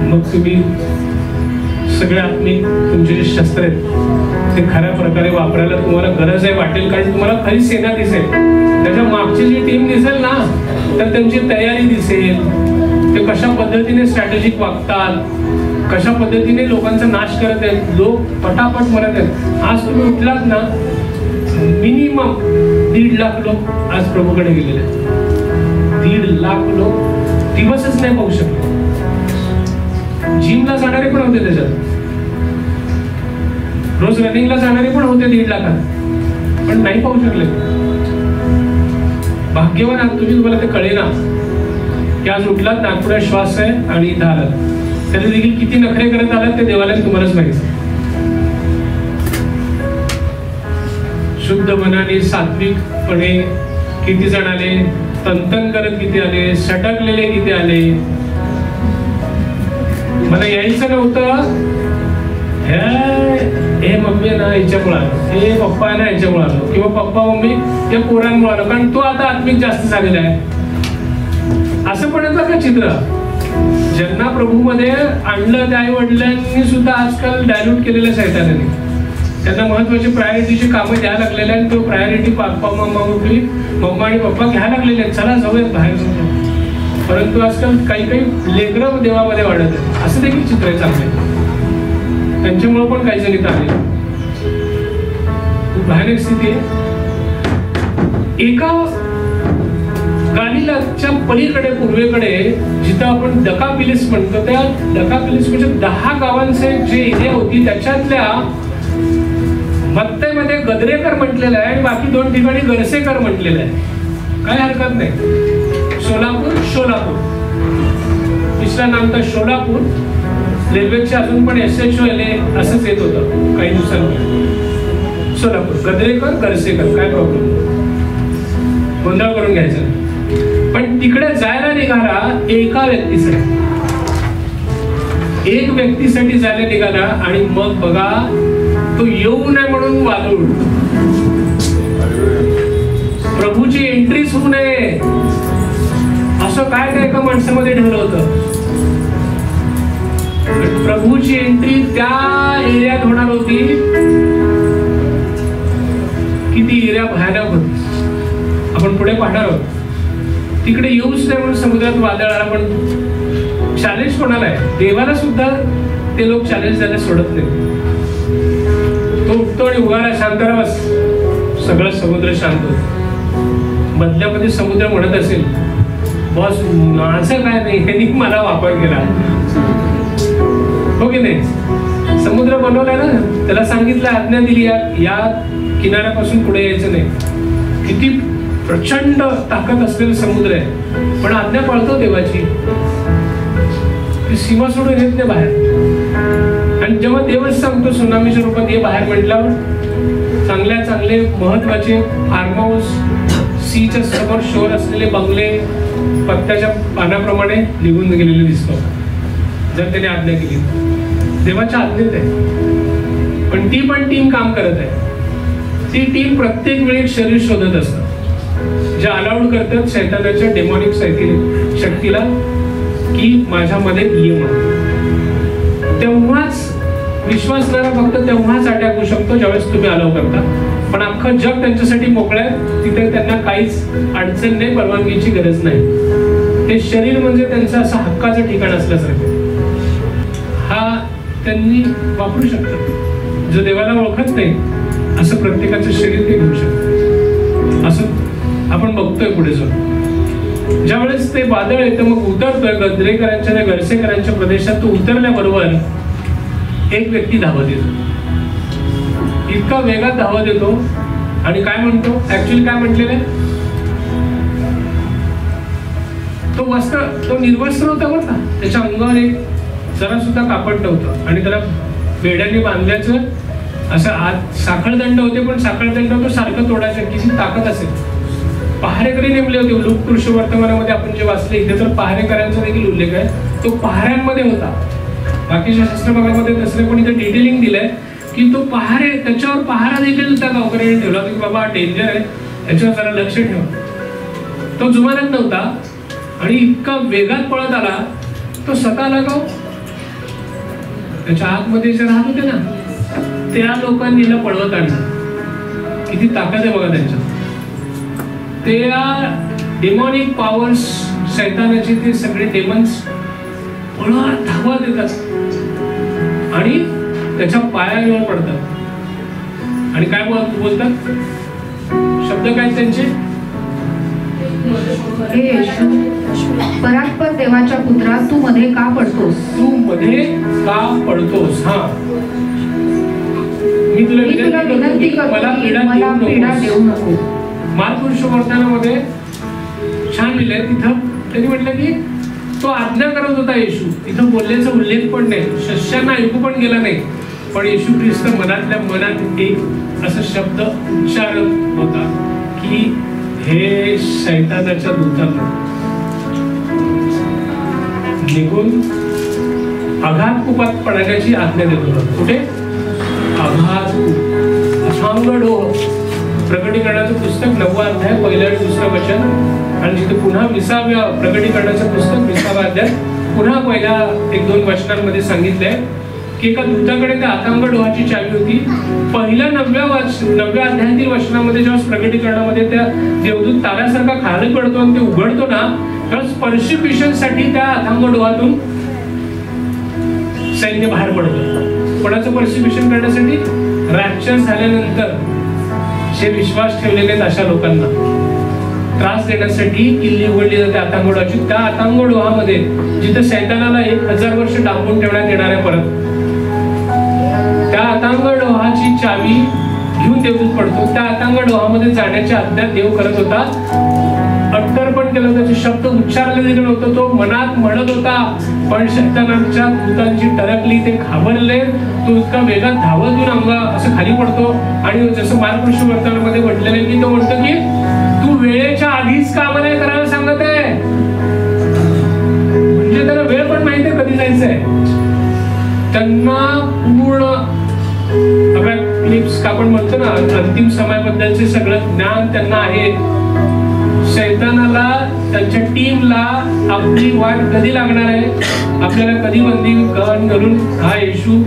मग तुम्ही सगळे आत्मिक तुमचे जे शस्त्र आहेत ते खऱ्या प्रकारे वापरायला तुम्हाला गरज आहे वाटेल. कारण तुम्हाला खरी सेना दिसेल, त्याच्या मागची जी टीम दिसेल ना, तर त्यांची तयारी दिसेल, ते कशा पद्धतीने स्ट्रॅटेजिक वागतात, कशा पद्धतीने लोकांचा नाश करत आहेत, लोक पटापट मरत आहेत. आज तुम्ही उठलात ना, मिनिमम 1.5 लाख लोक आज प्रभूकडे गेलेले आहेत. 1.5 लाख लोक दिवसच नाही पाहू शकले. जिमला जाणारे पण होते, त्याच्यात रोज रनिंगला जाणारे पण होते 1.5 लाखात, पण नाही पाहू शकले. भाग्यवान आहात तुम्ही, तुम्हाला ते कळेना की आज उठलात, नागपुरात श्वास आहे आणि इथं आलात. त्याला देखील किती नखरे करत आलात ते देवाला तुम्हालाच माहिती. शुद्ध मनाने सात्विकपणे किती जण आले, तंतन करत किती आले, सटकलेले किती आले. मला यायचं नव्हतं, हे मम्मी ना याच्यामुळे आलो, हे पप्पा ना याच्यामुळे आलो, किंवा पप्पा मम्मी या पोरांमुळे आलो, कारण तो आता आत्मिक जास्त झालेला आहे. असं पण येतं का चित्र. ज्यांना प्रभूमध्ये आणलं त्या आई वडिलांनी सुद्धा आजकाल डायल्यूट केलेल्या सैतानाने. त्यांना महत्वाची प्रायोरिटीची कामं द्यायला लागलेल्या आहेत. तो प्रायोरिटी मम्मा आणि पप्पा घ्यायला लागलेले आहेत. चला जाऊयात बाहेर जाऊया. परंतु आजकाल काही काही लेकरं देवामध्ये वाढत आहेत. असं देखील चित्र आहे चांगले. त्यांच्यामुळे पण काही जण इथं आले. खूप भयानक स्थिती आहे. एका गालिलाच्या पलीकडे पूर्वेकडे जिथं आपण डकापिलिस म्हणतो, त्या डकापिलिस म्हणजे 10 गावांचे जे एरिया होती त्याच्यातल्या मत्तेमध्ये गदरेकर म्हटलेलं आहे आणि बाकी 2 ठिकाणी गरसेकर म्हटलेलं आहे. काय हरकत नाही. सोलापूर तिसरा नाम तर सोलापूर. रेल्वेचे अजून पण SHO असंच येत होतं काही दिवसांनी. सोलापूर गदरेकर गरसेकर काय प्रॉब्लेम, गोंधळ करून घ्यायचा. पण तिकडे जायला निघाला एका व्यक्तीसाठी, एक व्यक्तीसाठी जायला निघाला. आणि मग बघा तो येऊ नये म्हणून वादळ उडतो. प्रभूची एंट्रीच होऊ नये असं काय काय एका माणसामध्ये ठेवलं होतं. प्रभूची एंट्री त्या एरियात होणार होती की ती एरिया भयानक होती. आपण पुढे पाहणार आहोत. तिकडे येऊच नाही म्हणून समुद्रात वादळ आला. पण चॅलेंज कोणाला आहे? देवाला सुद्धा ते लोक चॅलेंज द्यायला सोडत नाही. तो उठतो आणि उगाला शांत राहा, सगळं समुद्र शांत होतो. बदल्यामध्ये समुद्र म्हणत असेल, बॉस माझं काय नाही, ह्यांनी मला वापर केला. हो की नाही? समुद्र बनवलाय ना, त्याला सांगितलं, आज्ञा दिली या किनाऱ्यापासून पुढे यायचं नाही. किती प्रचंड ताकद असलेला समुद्र आहे, पण आज्ञा पाळतो देवाची. ती सीमा सोडून येत नाही बाहेर. आणि जेव्हा देवच सांगतो सुनामीच्या रूपात ये बाहेर म्हटल्यावर चांगले महत्वाचे फार्म हाऊस, सीच्या समोर शोर असलेले बंगले पत्त्याच्या पानाप्रमाणे निघून गेलेले दिसतात जर त्याने आज्ञा केली. देवाच्या आज्ञेत आहे. पण ती टीम काम करत आहे. ती टीम प्रत्येक वेळी शरीर शोधत असतात जे अलाउड करतात शैतानाच्या डेमॉनिक शक्तीला की माझ्यामध्ये ये म्हणून. तेव्हाच विश्वासणारा फक्त तेव्हाच अटॅक होऊ शकतो ज्यावेळेस तुम्ही अलाव करता. पण अख्खं जग त्यांच्यासाठी मोकळं आहे. तिथे त्यांना काहीच अडचण नाही, परवानगीची गरज नाही. ते शरीर म्हणजे त्यांचं असं हक्काचं ठिकाण असल्यासारखं. हा त्यांनी वापरू शकतात. जो देवाला ओळखत नाही असं प्रत्येकाचं शरीर ते घेऊ शकतं. असं आपण बघतोय पुढे जाऊन. ज्यावेळेस ते वादळ येतं मग उतरतोय गदरेकरांच्या आणि गरसेकरांच्या प्रदेशात. तो उतरल्याबरोबर एक व्यक्ती धावत येतो. इतका वेगात धावत येतो आणि काय म्हणतो, ऍक्च्युअली काय म्हटलेलं आहे, तो निर्वस्त्र होता बरं का. त्याच्या अंगावर एक जरा सुद्धा कापड नव्हतं आणि त्याला बेड्याने बांधल्याचं असं आत साखळदंड होते. पण साखळदंड तो सारखं तोडायचं, किती ताकद असेल. पहारेकरी नेमले होते. लूक कृष्ण वर्तमानामध्ये आपण जे वाचले इथे तर पहारेकरांचा देखील उल्लेख आहे. तो पहाऱ्यांमध्ये होता. बाकीच्या शास्त्रभागामध्ये तसं पण इथे डिटेलिंग दिलंय की तो पहारे, त्याच्यावर पहारा देखील त्या गावकऱ्यांनी ठेवला की बाबा डेंजर आहे, त्याच्यावर जरा लक्ष ठेवा. तो जुमानत नव्हता आणि इतका वेगात पळत आला. तो स्वतःला गाव त्याच्या आतमध्ये जे राहत होते ना त्या लोकांनी हिला पळवत आणलं. किती ताकद आहे बघा त्यांच्यात. त्या डेमॉनिक पॉवर्स, शैतानाचे ते सगळे डेमन्स पळत धावत येतात आणि त्याच्या पायावर पडतात. आणि काय बोलतात, शब्द काय त्यांचे, हे येशू परात्पर देवाच्या पुत्रा, तू मध्ये का पडतोस? तू मध्ये का पडतोस? हा, मी तुला विनंती करतो मला पीडा देऊ नको. मार्गपुरुष वर्तनामध्ये छान लिहिलंय. तिथं त्यांनी म्हटलं की तो आज्ञा करत होता येशू. तिथं बोलण्याचा उल्लेख पण नाही, शिष्यांना ऐकू पण गेला नाही. पण येशू ख्रिस्त मनातल्या मनात एक असा शब्द उच्चारत होता की हे शैतानाच्या दूतांना निघून आघात कुपात पडण्याची आज्ञा देत होता. कुठे? आघात प्रकटीकरणाचं पुस्तक 9वा अध्याय 1 आणि 2 वचन. आणि तिथे पुन्हा 20व्या प्रकटीकरणाचं पुस्तक 20वा अध्याय पुन्हा पहिल्या 1-2 वचनांमध्ये सांगितलंय की एका दूताकडे त्या अथांग डोहाची चावी होती. पहिल्या 9व्या अध्यायातील वचनामध्ये जेव्हा प्रकटीकरणामध्ये त्या देवदूत ताऱ्यासारखा खाली पडतो आणि ते उघडतो ना, तेव्हा पर्सिक्युशनसाठी त्या अथांग डोहातून सैन्य बाहेर पडतो. कोणाचं पर्सिक्युशन करण्यासाठी? रॅप्चर झाल्यानंतर जे विश्वास ठेवलेले आहेत अशा लोकांना त्रास देण्यासाठी किल्ली उघडली जाते अथांग डोहाची. त्या अथांग डोहामध्ये जिथे सैतानाला 1000 वर्ष डांबून ठेवण्यात येणार आहे परत, त्या अथांग डोहाची चावी घेऊन देवदूत पडतो. त्या अथांग डोहामध्ये जाण्याची आज्ञा देव करत होता. अट्टरपण केलं होतं, त्याचे शब्द उच्चारले देखील होतं, तो मनात म्हणत होता. पण शैतानाच्या दूतांची टरकली, ते घाबरले. तो इतका वेगात धावत येऊन अंगा असं खाली पडतो. आणि जसं मार्गदर्शक वर्तनामध्ये म्हटलेलं आहे की तो म्हणतो की तू वेळेच्या आधीच का आम्हाला करायला सांगत आहे. म्हणजे त्याला वेळ पण माहिती आहे कधी जायचंय. त्यांना पूर्ण क्लिप्स आपण म्हणतो ना, अंतिम समयाबद्दलचे सगळं ज्ञान त्यांना आहे. शैतानाला, त्यांच्या टीमला आपली वाट कधी लागणार आहे, आपल्याला कधी बंदी करून हा येशू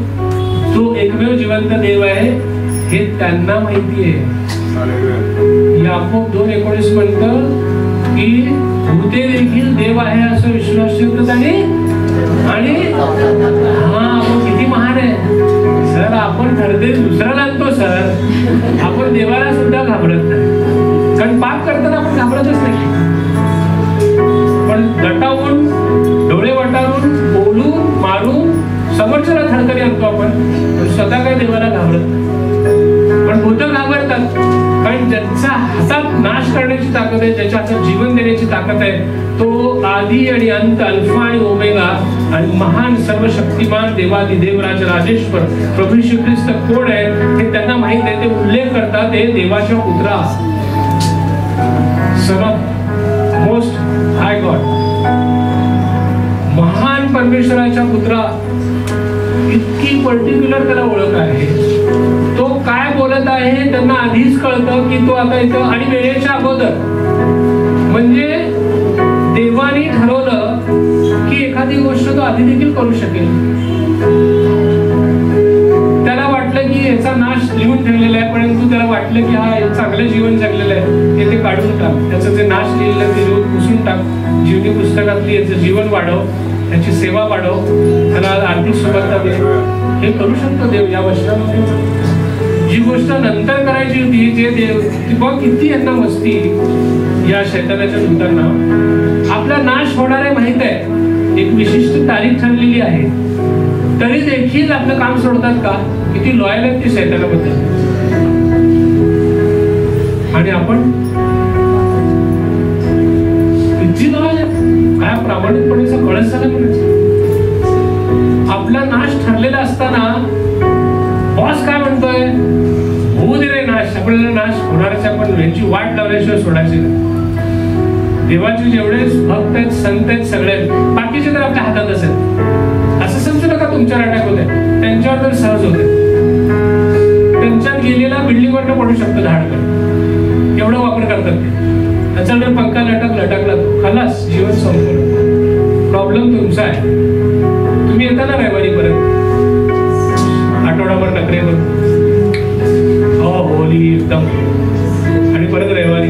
तो एकमेव जिवंत देव आहे हे त्यांना माहिती आहे. याकोब 2:19 म्हणतं की भूते देखील देव आहे असं विश्वास ठेवतात. आणि हा किती महान आहे सर. आपण ठरते दुसऱ्याला आणतो सर, आपण देवाला सुद्धा घाबरत नाही. कारण पाप करताना आपण घाबरतच नाही, पण दटावून डोळे वटारून बोलून मारून समोरच्याला थरथरी आणतो आपण, पण स्वतः काय देवाला घाबरत नाही. पण भूतं घाबरतात, कारण ज्याच्या हातात नाश करण्याची ताकद आहे, ज्याच्या हातात जीवन देण्याची ताकद आहे, तो आदी आणि अंत, अल्फा आणि ओमेगा आणि महान सर्वशक्तिमान देवादिदेव राज राजेश्वर प्रभू श्री ख्रिस्त कोण आहे हे त्यांना माहित आहे. ते उल्लेख करतात हे देवाच्या पुत्रा, son of most high God, महान परमेश्वराच्या पुत्रा. इतकी पर्टिक्युलर त्याला ओळख आहे. तो काय बोलत आहे त्यांना आधीच कळतं की तो आता इथं, आणि वेळेच्या अगोदर. म्हणजे देवाने ठरवलं की एखादी गोष्ट तो आधी देखील करू शकेल. त्याला वाटलं की याचा नाश लिहून ठेवलेला आहे, परंतु त्याला वाटलं की हा चांगलं जीवन जगलेलं आहे, ते काढून टाक. त्याचं जे नाश लिहिलेलं ते लिहून पुसून टाक. जीवनी पुस्तकातली याचं जीवन वाढव, त्याची सेवा वाढव, त्याला आर्थिक सुबत्ता दे. हे करू शकतो देव या वचनामध्ये. जी गोष्ट नंतर करायची होती, जे देव किती यांना मस्ती या शैतानाच्या दूतांना. आपला नाश होणार आहे माहित आहे, एक विशिष्ट तारीख ठरलेली आहे, तरी देखील आपलं काम सोडतात का? किती लॉयल आहेत ते शैतानाबद्दल. आणि आपण किती लॉयल आहे, काय प्रामाणिकपणेचा कळस झाला म्हणायचं. आपला नाश ठरलेला असताना बॉस काय म्हणतोय, होऊ दे रे नाश, आपल्याला नाश होणारच, आपण यांची वाट लावल्याशिवाय सोडायची नाही. देवाचे जेवढे भक्त आहेत, संत आहेत, सगळे बाकीचे तर आपल्या हातात असेल. असं समजू नका तुमच्यावर अटॅक होते, त्यांच्यावर तर सहज होते. त्यांच्यात गेलेला बिल्डिंगवर पडू शकतो झाडकर, एवढा वापर करतात ते. त्याच्यानंतर पंखा लटकला खलास, जीवन संपलं. प्रॉब्लेम तुमचा आहे. तुम्ही येता ना रविवारी परत आठवडाभर नखरे करून होली एकदम, आणि परत रविवारी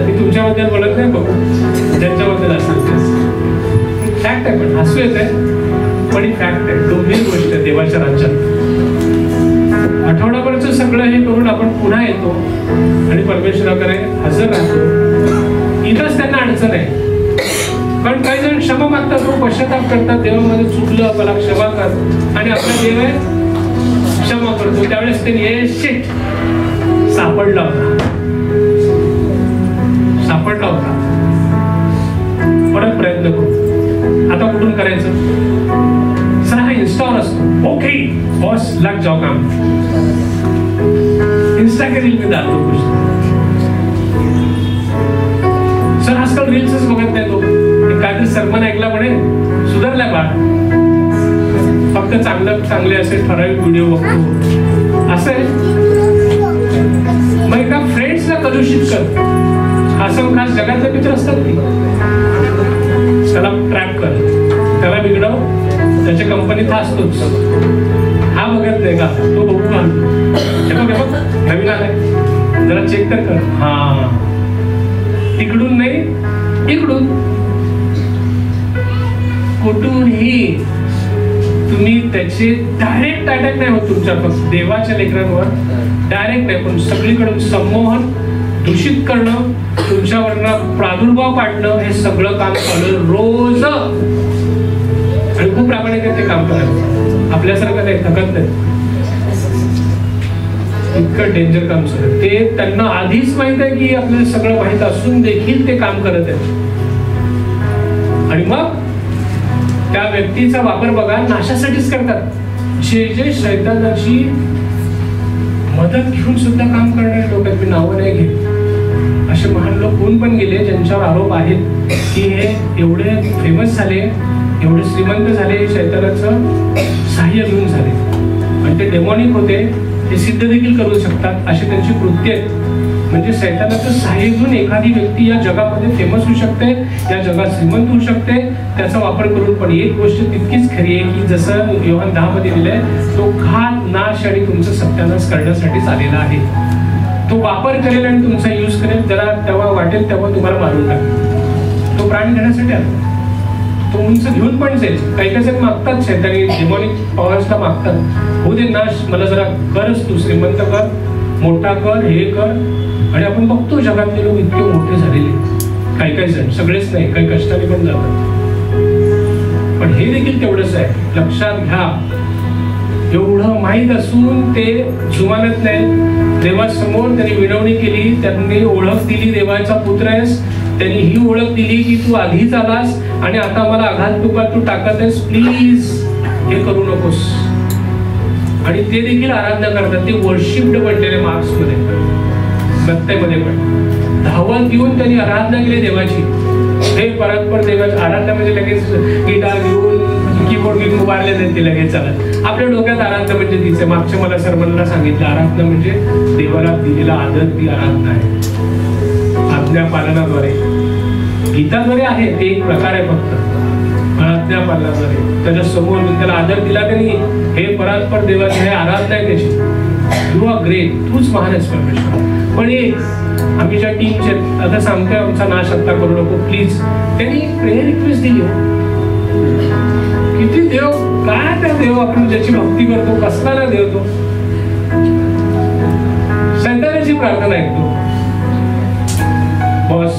मी तुमच्याबद्दल बोलत नाही, बघू ज्यांच्याबद्दल असेल फॅक्ट आहे. पण हसू येत आहे, पण ही फॅक्ट आहे. गंभीर गोष्ट आहे देवाच्या राज्यात. आठवडाभरचं सगळं हे करून आपण पुन्हा येतो आणि परमेश्वराकडे हजर राहतो. इथंच त्यांना अडचण आहे, कारण काही जण क्षमा मागतात, पश्चाताप करतात, देवामध्ये चुकलं मला क्षमा कर, आणि आपला देव आहे क्षमा करतो. त्यावेळेस त्यांनी शिट सापडला होता, परत प्रयत्न करू. आता कुठून करायचं? सर हा इन्स्टावर असतो, ओके बॉस लग जाओ काम. इंस्टा के रील में डालतो कुछ. सर आजकाल रील्सच बघत नाही तो. काहीतरी सरमन ऐकला म्हणे सुधारलाय बा, फक्त चांगले असे ठराविक व्हिडिओ बघतो असं आहे. मग एका फ्रेंड्सला कलुषित कर, असं खास जगातले मित्र असतात की त्याला ट्रॅप कर, त्याला बिघडव, त्याच्या कंपनीत हा असतोच. हा बघत नाही का, तो बघू का, हे बघ नवीन आलाय, जरा चेक तर कर. हा, तिकडून नाही इकडून, कुठूनही तुम्ही त्याचे डायरेक्ट अटॅक नाही होत तुमच्या फक्त देवाच्या लेकरांवर, डायरेक्ट नाही, पण सगळीकडून संमोहन, दूषित करणं, तुमच्यावरनं प्रादुर्भाव पाडणं, हे सगळं काम चालू रोज. आणि खूप प्रामाणिक ते काम करायचं, आपल्यासारखं नाही, थकत नाही. इतकं डेंजर काम सुरू ते. त्यांना आधीच माहित आहे की आपल्याला सगळं माहित असून देखील ते काम करत आहेत. आणि मग त्या व्यक्तीचा वापर बघा नाशासाठीच करतात. जे जे शैतानाची मदत घेऊन सुद्धा काम करणारे लोक आहेत, मी नावं नाही घेत, असे महान लोक होऊन पण गेले ज्यांच्यावर आरोप आहेत की हे एवढे फेमस झाले, एवढे श्रीमंत झाले, शैतानाचं सहाय्य घेऊन झाले, आणि ते डेमॉनिक होते, ते सिद्ध देखील करू शकतात अशी त्यांची कृत्य आहेत. म्हणजे शैतानाचं सहाय्य घेऊन एखादी व्यक्ती या जगामध्ये फेमस होऊ शकते, या जगात श्रीमंत होऊ शकते, त्याचा वापर करून. पण एक गोष्ट तितकीच खरी आहे की जसं योहान 10 मध्ये दिलंय, तो घात, नाश आणि तुमचं सत्यानाश करण्यासाठी आलेला आहे. तो वापर करेल आणि तुमचा यूज करेल, जरा तेव्हा वाटेल तेव्हा तुम्हाला मारून टाकेल. तो प्राण घेण्यासाठी आला, तो उंच घेऊन पण जाईल. काही काही जण मागतात, शैतानी डेमॉनिक पॉवर्सला मागतात, हो दे नाश, मला जरा करच, तू श्रीमंत कर, मोठा कर, हे कर. आणि आपण बघतो जगातले लोक इतके मोठे झालेले, काही काही जण, सगळेच नाही, काही कष्टाने पण जातात. पण हे देखील तेवढंच आहे, लक्षात घ्या. एवढं माहीत असून ते जुमानत नाही. देवासमोर त्यांनी विनवणी केली, त्यांनी ओळख दिली, देवाचा पुत्र आहेस. त्यांनी ही ओळख दिली की तू आधीच आलास आणि आता मला आघात तुपात तू टाकत आहेस, प्लीज हे करू नकोस. आणि ते देखील आराधना करतात, ते वर्शिप्ड बनलेले मार्क्स मध्ये, सत्तेमध्ये पण धावत येऊन त्यांनी आराधना केली देवाची. हे परस्पर देवाची आराधना म्हणजे लगेच गिटार घेऊन कीबोर्ड घेऊन उभारले नाही ते लगेच चालत. आपल्या डोक्यात आराधना म्हणजे तिचे मागच्या मला सर्वांना सांगितलं, आराधना म्हणजे देवाला दिलेला आदर, ती आराधना आहे. आज्ञा पालनाद्वारे, गीताद्वारे आहे ते एक प्रकार आहे फक्त, आज्ञा पालनाद्वारे त्याच्या समोर त्याला आदर दिला त्यांनी. हे परस्पर देवाची हे आराधना आहे त्याची. यू आर ग्रेट, तूच महान आहेस परमेश्वर. पण एक आम्ही ज्या टीमचे आता सांगतोय आमचा नाश आत्ता करू नको प्लीज, त्यांनी प्रेयर रिक्वेस्ट दिली. किती देव, काय त्या देव आपण ज्याची भक्ती करतो, कसला ना देव तो. शैतानाची प्रार्थना ऐकतो. बॉस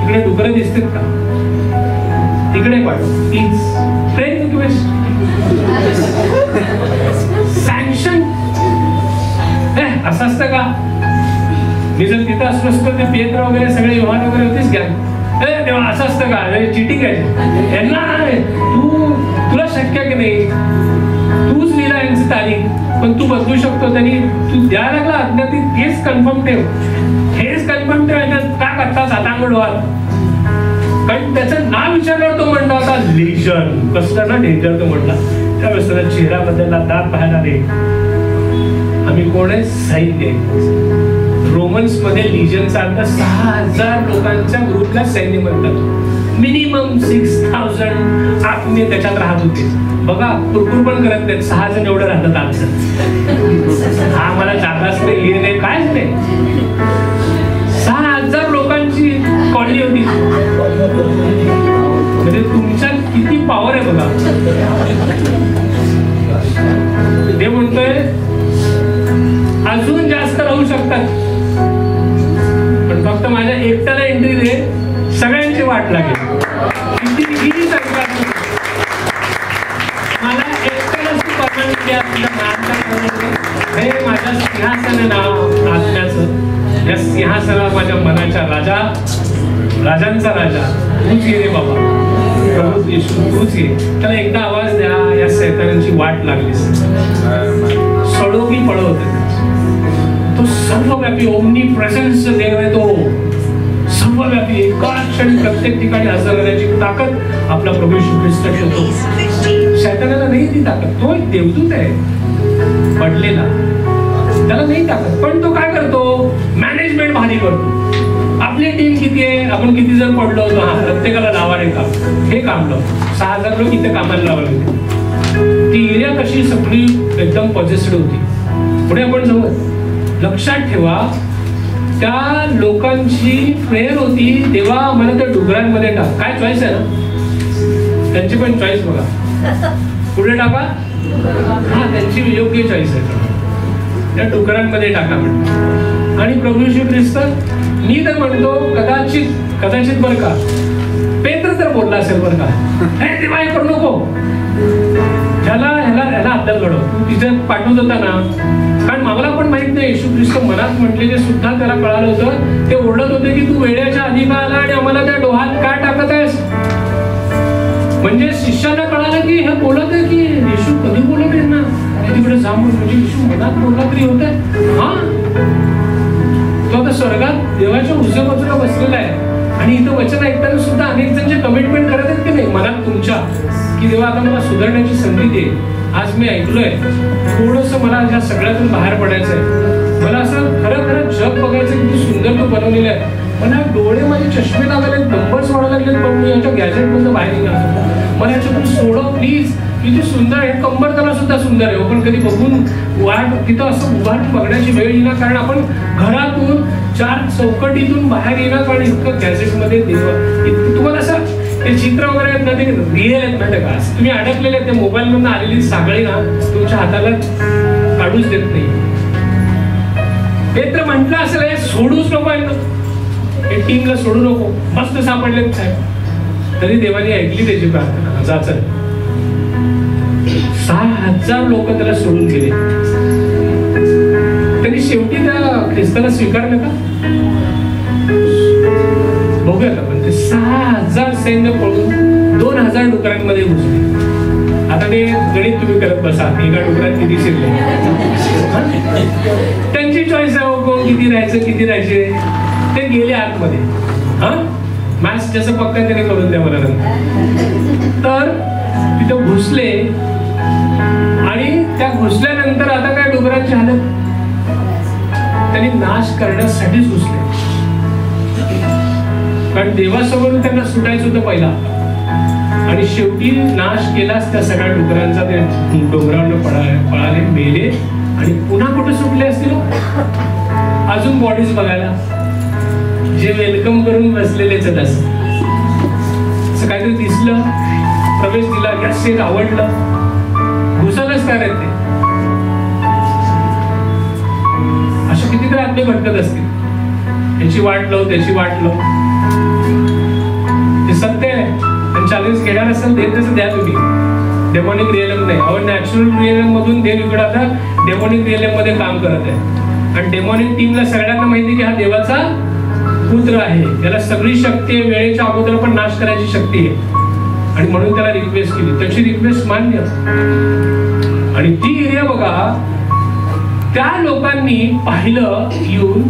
तिकडे डुकरं दिसतात का, तिकडे पाठव प्लीज, प्रेयर रिक्वेस्ट, सँक्शन. असं असतं का? मी जर तिथं असलो असतो ते पेत्र वगैरे सगळे योहान वगैरे होतीच घ्या. तेव्हा असं असतं का, चिटिंग आहे यांना, तुला शक्य की नाही, तूच लिहिला यांची तारीख, पण तू बदलू शकतो. त्यांनी तू द्यायला लागला आज्ञा, ती हेच कन्फर्म ठेव, हेच कन्फर्म ठेवायचं. का करतात आता अंगडवार, कारण त्याचं नाव विचारल्यावर तो म्हणला होता लिजन. कसलं ना डेंजर तो म्हटला. त्यावेळेस त्याचा चेहरा बदलला, दात बाहेर आले. आम्ही कोण आहे? सैन्य. रोमन्स मध्ये लिजनचा अर्थ 6000 लोकांच्या ग्रुपला सैन्य म्हणतात. मिनिमम 6000 आत्मे त्याच्यात राहत होते. बघा कुरकुर पण करत नाहीत, 6 जण एवढं राहतात आमचं. हा मला जागाच नाही, हे नाही, कायच नाही. 6000 लोकांची कॉलनी होती. म्हणजे तुमच्यात किती पॉवर आहे बघा. ते म्हणतोय अजून जास्त राहू शकतात, पण फक्त माझ्या एकट्याला एंट्री दे, सगळ्यांची वाट लागेल. कितीही संख्या मला एकट्यालाच तू परवानगी हे माझ्या सिंहासन नाव आत्म्याचं. या सिंहासनावर माझ्या मनाच्या राजांचा राजा तूच ये रे बाबा, प्रभू येशू तूच ये. त्याला एकदा आवाज द्या, या शैतानाची वाट लागलीस, सडोगी पळवते. तो सर्वव्यापी ओमनी प्रेझेन्स देव आहे, तो सर्वव्यापी एका क्षणी प्रत्येक ठिकाणी हजर राहण्याची ताकद आपला प्रभू येशू ख्रिस्त ठेवतो. शैतानाला नाही ती ताकद, तो एक देवदूत आहे पडलेला, त्याला नाही ताकद. पण तो काय करतो? मॅनेजमेंट भारी करतो. आपली टीम किती आहे, आपण किती जण पडलो होतो, हा प्रत्येकाला लावा रे काम, हे काम लाव. 6,000 लोक इथे कामाला लावले होते. ती एरिया कशी सगळी एकदम पॉझिटिव्ह होती. पुढे आपण जाऊ. लक्षात ठेवा, त्या लोकांची प्रेयर होती, देवा मला त्या डुकरांमध्ये टाक. काय चॉईस आहे ना, त्यांची पण चॉईस बघा, पुढे टाका. हा, त्यांची योग्य चॉईस आहे, त्या डुकरांमध्ये टाका म्हणतो. आणि प्रभू येशू ख्रिस्त, मी तर म्हणतो कदाचित बरं का, पेत्र तर बोलला असेल बरं का, हे देवा हे करू नको, ह्याला अद्दल घडव, तू तिथे पाठवत होता ना. कारण मला पण माहित नाही, येशू ख्रिस्त मनात म्हटलेले सुद्धा त्याला कळालं होतं. ते ओरडत होते की तू वेळेच्या आधी का आला आणि आम्हाला त्या डोहात का टाकत आहेस. म्हणजे शिष्याला कळालं की हे बोलत आहे की येशू कधी बोलत आहे ना, तिकडे जाऊन म्हणजे येशू मनात बोलला तरी होत आहे. हा, तो आता स्वर्गात देवाच्या उजव्या बाजूला बसलेला आहे. आणि इथं वचन ऐकताना सुद्धा अनेक जण जे कमिटमेंट करत आहेत की नाही मनात तुमच्या, की देवा आता मला सुधारण्याची संधी दे. आज मी ऐकलोय थोडंसं मला या सगळ्यातून बाहेर पडायचं आहे, मला असं खरं जग बघायचं, किती सुंदर तू बनवलेलं आहे. मला डोळे माझे चष्मे लागायला, नंबर्स वाढायला लागले, पण मी याच्या गॅजेट मधून बाहेर निघालो. मला याच्यातून सोडव प्लीज. किती सुंदर आहे, कंबर त्याला सुद्धा सुंदर आहे, पण कधी बघून वाट तिथं असं उभारून बघण्याची वेळ येणार. कारण आपण घरातून 4 चौकटीतून बाहेर येणार, कारण इतकं गॅजेटमध्ये तुम्हाला असं ते चित्र वगैरे आहेत ना, ते रिअल आहेत माहिती का. तुम्ही अडकलेले आहेत, ते मोबाईल मधून आलेली सागळी ना तुमच्या हाताला काढूच देत नाही. ते तर म्हटलं असेल हे सोडूच नको आहे ना, हे टीमला सोडू नको, मस्त सापडलेत साहेब. तरी देवाने ऐकली त्याची प्रार्थना. जा चल. 6,000 लोक त्याला सोडून गेले. त्यांनी शेवटी त्या ख्रिस्ताला स्वीकारलं का बघूया का. पण ते 6,000 सैन्य पळून 2,000 डुकरांमध्ये घुसले. आता ते गणित तुम्ही करत बसा, एका डुकरात किती शिरले. त्यांची चॉईस आहे, कोण किती राहायचे. ते गेले आतमध्ये. हा, मॅथ्स जसं पक्का त्याने करून द्या मला नंतर. तर तिथं घुसले आणि त्या घुसल्यानंतर आता काय डुकरांची हालत, त्यांनी नाश करण्यासाठीच घुसले. कारण देवासमोर त्यांना सुटायचं होतं पहिला, आणि शेवटी नाश केलाच त्या सगळ्या डुकरांचा. ते डोंगरावर पळाले, मेले, आणि पुन्हा कुठे सुटले असतील अजून बॉडीज बघायला, जे वेलकम करून बसलेलेच आहेत. असं काहीतरी दिसलं, प्रवेश दिला, यस एक आवडलं, घुसायलाच काय ते. अशा कितीतरी आत्मे भटकत असतील, याची वाट लाव, त्याची वाट लाव. ते सत्य आहे. आणि चॅलेंज घेणार असेल देत तसं द्या तुम्ही. डेमॉनिक रिअलिझम नाही, अहो नॅचरल रिअलिझम मधून देव इकडे आता डेमॉनिक रिअलिझम मध्ये काम करत आहे. आणि डेमॉनिक टीमला सगळ्यांना माहिती की हा देवाचा पुत्र आहे, त्याला सगळी शक्ती आहे, वेळेच्या अगोदर पण नाश करायची शक्ती आहे. आणि म्हणून त्याला रिक्वेस्ट केली, त्याची रिक्वेस्ट मान्य. आणि ती एरिया बघा, त्या लोकांनी पाहिलं येऊन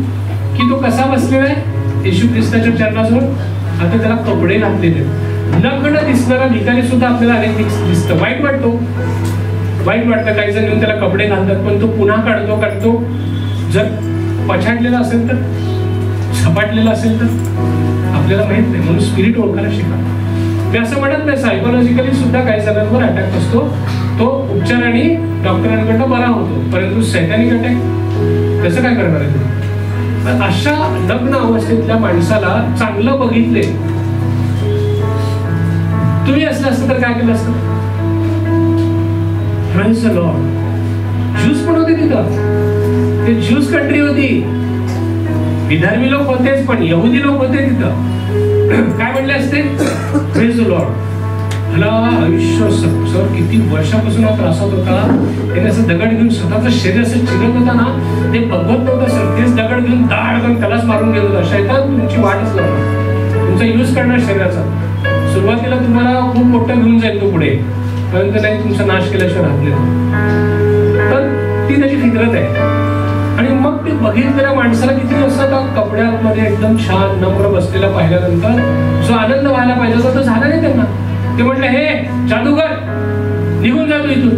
की तो कसा बसलेला आहे येशू ख्रिस्ताच्या चरणाजवळ. आता त्याला कपडे घातलेले, नग्न दिसणारा भिकारी सुद्धा आपल्याला अनेक दिसतं. वाईट वाटतं. काही जण येऊन त्याला कपडे घालतात, पण तो पुन्हा काढतो. कारण तो जर पछाडलेला असेल तर, झपाटलेला असेल तर आपल्याला माहित नाही. म्हणून स्पिरिट ओळखायला शिका. मी असं म्हणत नाही, सायकोलॉजिकली सुद्धा काही जणांवर अटॅक असतो, तो उपचाराने डॉक्टरांकडनं बरा होतो. परंतु सैतानिक अटॅक कसं काय करणार आहे तुम्ही. अशा लग्न अवस्थेतल्या माणसाला चांगलं बघितले तुम्ही असलं असतं तर काय केलं असतं. Praise the Lord. ज्यूस पण होते तिथं, ते ज्यूस कंट्री होती. विधर्मी लोक होतेच, पण यहुदी लोक होते तिथं. काय म्हणले असते, प्रेज द लॉर्ड. मला आयुष्य सर किती वर्षापासून हा त्रास होत होता. त्याने असं दगड घेऊन स्वतःचं शरीर असं चिरत होता ना, ते बघत नव्हतं सर. तेच दगड घेऊन दाड करून त्यालाच मारून घेत होता. शैतान तुमची वाटच लावणार, तुमचा यूज करणार शरीराचा. सुरुवातीला तुम्हाला खूप मोठं घेऊन जाईल तो पुढे, परंतु नाही तुमचा नाश केल्याशिवाय राहत नाही. तर ती त्याची फितरत आहे. आणि मग ते बघितलेल्या माणसाला किती असं कपड्यांमध्ये एकदम छान नम्र बसलेला पाहिल्यानंतर जो आनंद व्हायला पाहिजे होता तो झाला नाही त्यांना. ते म्हटलं, हे जादूगर निघून जातो इथून.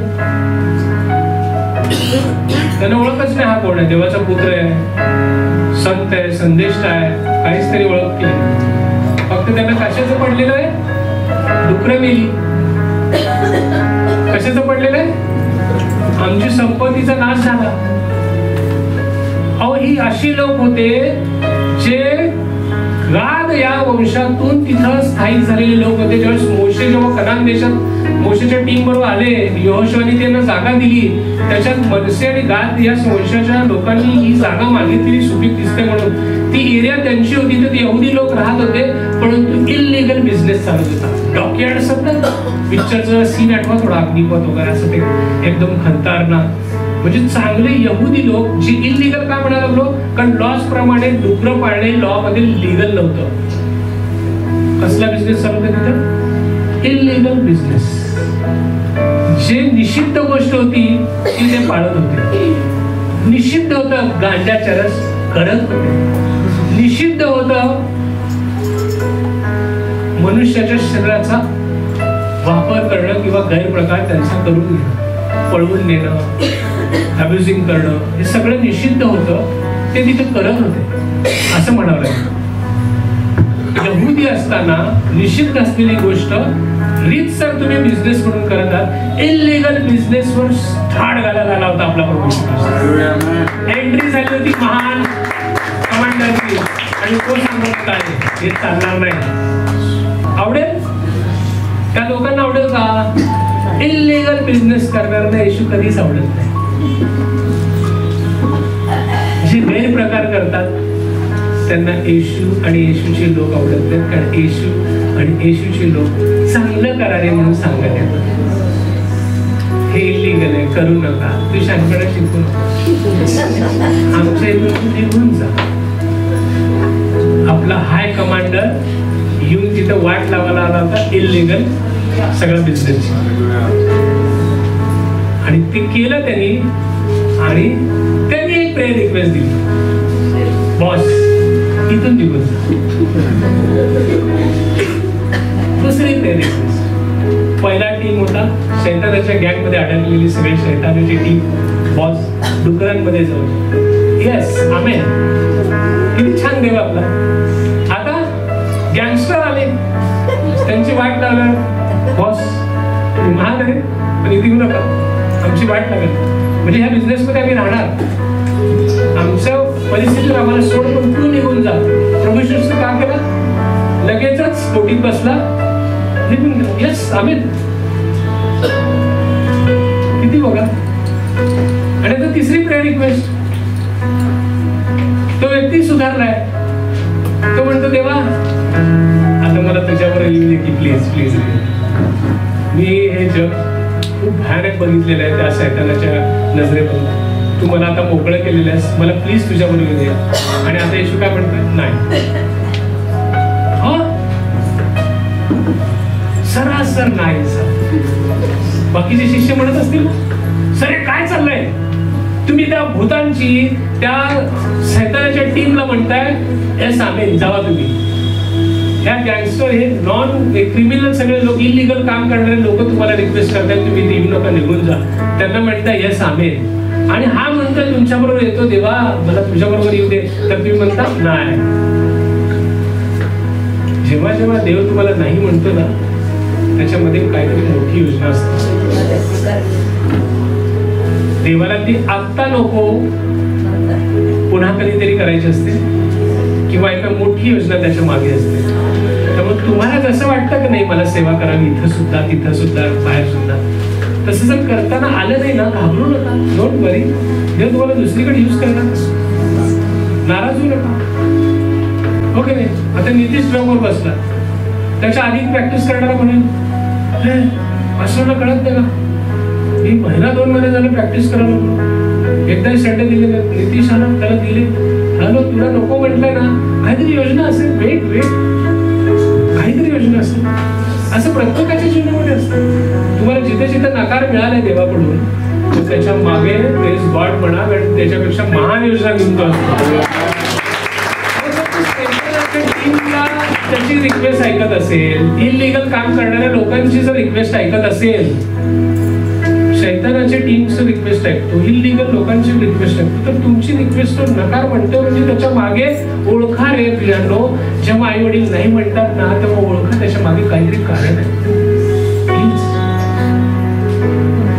त्यांना ओळखच नाही हा कोण आहे. देवाचा पुत्र आहे, संत आहे, संदेष्टा आहे. काहीच तरी ओळख केली. फक्त त्यांना कशाचं पडलेलं आहे? डुकरं मेली. कशाचं पडलेलं आहे? आमची संपत्तीचा नाश झाला. अहो, ही अशी लोक होते जे गाद या वंशातून तिथं स्थायिक झालेले लोक होते. ज्यावेळेस मोशे जेव्हा कनान देशात मोशेच्या टीम बरोबर आले, यहोशुआने त्यांना जागा दिली, त्याच्यात मनसे आणि गाद या वंशाच्या लोकांनी ही जागा मागितली सुपीक दिसते म्हणून. ती एरिया त्यांची होती, तर यहुदी लोक राहत होते, परंतु इलिगल बिझनेस चालत होता. डॉकयार्ड असतात, पिक्चरचं सीन आठवा थोडा, अग्निपथ वगैरे असं ते एकदम खंतारनाक. म्हणजे चांगले यहुदी लोक जे इलिगल का म्हणायला लागलो, कारण लॉज प्रमाणे डुकरं पाळणे लॉ मध्ये लिगल नव्हतं. कसला बिझनेस चालू होता तिथं? Illegal business. जे निषिद्ध गोष्ट होती ती ते पाळत होते. निषिद्ध होतं गांजा चरस करत होते. निषिद्ध होतं मनुष्याच्या शरीराचा वापर करणं किंवा गैरप्रकार त्यांचा करून घेणं, पळवून नेणं, अब्युजिंग करणं, हे सगळं निषिद्ध होतं. ते तिथे करत होते असं म्हणावं लागेल. यहुदी असताना निषिद्ध असलेली गोष्ट रीतसर तुम्ही बिझनेस म्हणून करत आहात. इलिगल बिझनेसवर थाड घालायला आला होता आपला प्रभू. एंट्री झाली होती महान कमांडरची आणि तो सांगत आहे हे चालणार नाही. आवडेल त्या लोकांना? आवडेल का? इलिगल बिझनेस करणाऱ्यांना येशू कधीच आवडत नाही. जे गैरप्रकार करतात त्यांना येशू आणि येशूचे लोक आवडत नाहीत, कारण येशू आणि येशूचे लोक चांगलं करारे म्हणून सांगत येतात. हे इलिगल आहे, करू नका, तू शहाणपणा शिकू नका, आमच्या इथून निघून जा. आपला हाय कमांडर येऊन तिथं वाट लावायला आला होता इलिगल सगळं बिझनेस, आणि ते केलं त्यांनी. आणि त्यांनी एक प्रेयर रिक्वेस्ट दिली, बॉस इथून निघून जा. दुसरी प्रेयर रिक्वेस्ट. पहिला टीम होता शैतानाच्या गँग मध्ये अडकलेली सगळी शैतानाची टीम, बॉस डुकरांमध्ये जाऊन. येस, आमेन. किती छान देव आपला. आता गँगस्टर आले, त्यांची वाट लागणार, बॉस तुम्ही महान आहे पण इथे येऊ नका, आमची वाट लागेल. म्हणजे ह्या बिझनेस मध्ये आम्ही राहणार, आमच्या परिस्थितीवर आम्हाला सोड, पण तू निघून जा. प्रभू ख्रिस्त का केलं? लगेचच स्फोटीत बसला, निघून गेला. येस, आमेन. किती बघा. आणि आता तिसरी प्रेयर रिक्वेस्ट. तो व्यक्ती सुधारलाय, तो म्हणतो देवा आता मला तुझ्यावर येऊ दे की, प्लीज प्लीज. मी हे जग खूप भयानक बघितलेलं आहे त्या शैतानाच्या नजरेतून, तू मला आता मोकळं केलेलं आहेस, मला प्लीज तुझ्यावर येऊ दे. आणि आता येशू काय म्हणतात? नाही. सरासर नाही. बाकीचे शिष्य म्हणत असतील, सर काय चाललंय? तुम्ही त्या भूतांची, त्या शैतानाच्या टीमला म्हणताय येस आमेन, जावा तुम्ही. ह्या गँगस्टर, हे नॉन क्रिमिनल सगळे लोक, इलिगल काम करणारे लोक तुम्हाला रिक्वेस्ट करतात तुम्ही येऊ नका, निघून जा. त्यांना म्हणताय येस आमेन. आणि हा म्हणतोय तुमच्या बरोबर येतो देवा, मला तुझ्या बरोबर येऊ दे. तर तुम्ही म्हणता नाही. जेव्हा जेव्हा देव तुम्हाला नाही म्हणतो ना, त्याच्यामध्ये काहीतरी मोठी योजना असते. देवाला ती आत्ता नको, पुन्हा कधीतरी करायची असते, किंवा एका मोठी योजना त्याच्या मागे असते. त्यामुळे तुम्हाला जसं वाटतं की नाही मला सेवा करावी इथं सुद्धा, तिथं सुद्धा, बाहेर सुद्धा, तसं जर करताना आलं नाही ना, घाबरू नका. डोंट वरी, देव तुम्हाला दुसरीकडे यूज करणार, नाराज होऊ नका. ओके नाही? आता नितीश ड्रमवर बसला, त्याच्या आधी प्रॅक्टिस करणारा म्हणेल असं कळत नाही का, मी महिना 2 महिने झालं प्रॅक्टिस करायला, एकदा संडे दिले नितीश आला, त्याला दिले, हॅलो तुला नको म्हटलंय ना, काहीतरी योजना असेल, वेट वेट, काहीतरी योजना असेल. असं प्रत्येकाच्या जीवनामध्ये असतं. तुम्हाला जिथे जिथे नकार मिळालाय देवाकडून, तर त्याच्या मागे प्रेज गॉड म्हणा, कारण त्याच्यापेक्षा महान योजना घेऊन तो असतो. टीमला त्याची रिक्वेस्ट ऐकत असेल, इलिगल काम करणाऱ्या लोकांची जर रिक्वेस्ट ऐकत असेल, शैतानाची टीमचं रिक्वेस्ट आहे, तो इलिगल लोकांची रिक्वेस्ट आहे, तर तुमची रिक्वेस्ट नकार म्हणतो म्हणजे त्याच्या मागे ओळखा रे प्रियांनो. जेव्हा आई वडील नाही म्हणतात ना तेव्हा ओळखा त्याच्या मागे काहीतरी कारण आहे.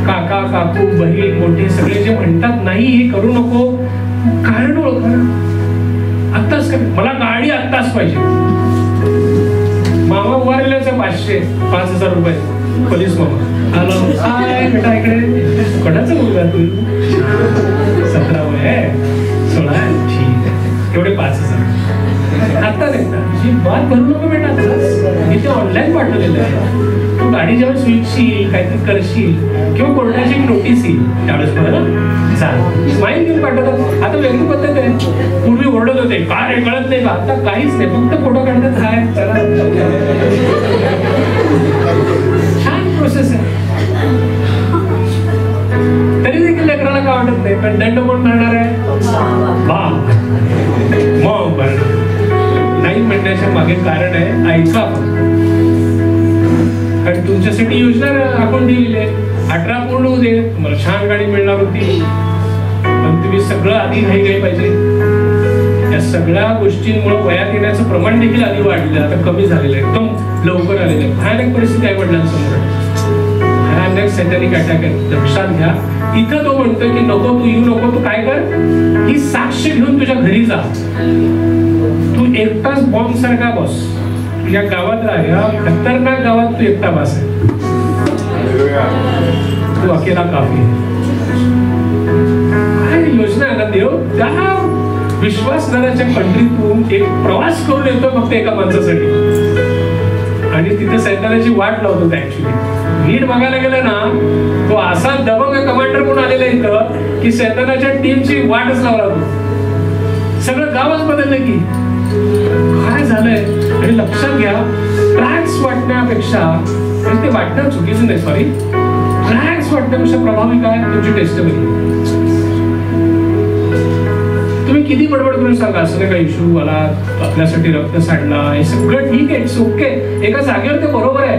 काका काकू बहीण मोठे सगळे जे म्हणतात नाही हे करू नको, कारण ओळखा ना. आत्ताच मला गाडी आत्ताच पाहिजे, मामा उभारलेच 5,000 रुपये पोलीस मामा. हॅलो काय बेटा इकडे कोणाचा मुलगा तू? 17 वय आहे, 16 आहे, ठीक आहे, एवढे 5,000 आता नाही ही बात भरू नको बेटा. इथे ऑनलाईन पाठवलेलं आहे, तू गाडी जेव्हा स्विचशील काहीतरी करशील किंवा कोर्टाची नोटीस येईल त्यावेळेस बरं चाल स्माईल घेऊन पाठवतात. आता वेगळी पद्धत आहे. पूर्वी ओरडत होते काय रे कळत नाही का, आता काहीच नाही, फक्त फोटो काढतात. हाय चला, छान प्रोसेस आहे. तरी देखील लेकराला का वाटत नाही, पण दंड कोण भरणार आहे? बाप मग भरणार. नाही म्हणण्याच्या मागे कारण आहे, ऐका. कारण तुमच्यासाठी योजना आपण दिलेली आहे, 18 पूर्ण होऊ दे, तुम्हाला छान गाडी मिळणार होती, पण तुम्ही सगळं आधी नाही पाहिजे. या सगळ्या गोष्टींमुळे वयात येण्याचं प्रमाण देखील आधी वाढलं, आता कमी झालेलं आहे, एकदम लवकर आलेलं आहे. भयानक परिस्थिती आहे वडिलांसमोर, भयानक सैद्धांतिक अटॅक आहे. लक्षात घ्या, इथं तो म्हणतोय की नको तू येऊ नको, तू काय कर ही साक्ष घेऊन तुझ्या घरी जा. तू एकटाच बॉम्ब सारखा बॉस तुझ्या गावात राहा, या खतरनाक गावात तू एकटा बस आहे, तू अकेला काफी. काय योजना आहे ना देव, त्या विश्वासदाराच्या कंट्रीतून एक प्रवास करून येतो फक्त एका माणसासाठी, आणि तिथे सैतानाची वाट लावतो. ऍक्च्युली नीट बघायला गेलं ना, तो असा दबंग कमांडर म्हणून आलेला इथं की सैतानाच्या टीमची वाटच लावला तो. सगळं गावच बदललं की काय झालंय. आणि लक्षात घ्या, ट्रॅक्स वाटण्यापेक्षा, ते वाटणं चुकीचं नाही, सॉरी, ट्रॅक्स वाटण्यापेक्षा प्रभावी काय तुमची टेस्टमनी. तुम्ही किती बडबड करून सांगा असं नाही का इश्यू मला, आपल्यासाठी रक्त सांडला, हे सगळं ठीक आहे, इट्स ओके, एका जागेवर ते बरोबर आहे.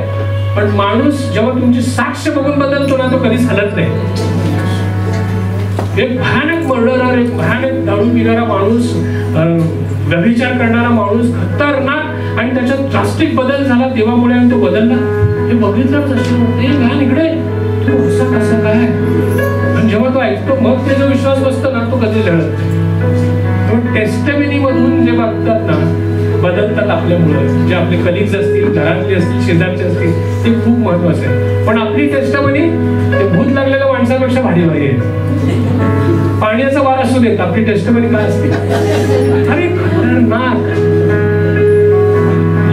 पण माणूस जेव्हा तुमची साक्ष बघून बदलतो ना, तो कधीच हलत नाही. एक भयानक मर्डरर, एक भयानक दारू पिणारा माणूस, व्यभिचार करणारा माणूस, खतरनाक, आणि त्याच्यात ड्रास्टिक बदल झाला देवामुळे आणि तो बदलला. हे बघितलंच असं इकडे तू असं कसं काय, आणि जेव्हा तो ऐकतो मग त्याचा विश्वास बसतो ना, तो कधी लढत नाही. टेस्टमनी मधून जे बघतात ना, बदलतात आपल्यामुळे. जे आपले कलिग्स असतील, घरातले असतील, शेजारचे असतील, ते खूप महत्वाचं आहे. पण आपली टेस्टमनी ते भूत लागलेल्या माणसापेक्षा भारी भारी आहे. पाण्याचा वार असू देत, आपली टेस्टमनी काय असते, अरे खतरनाक.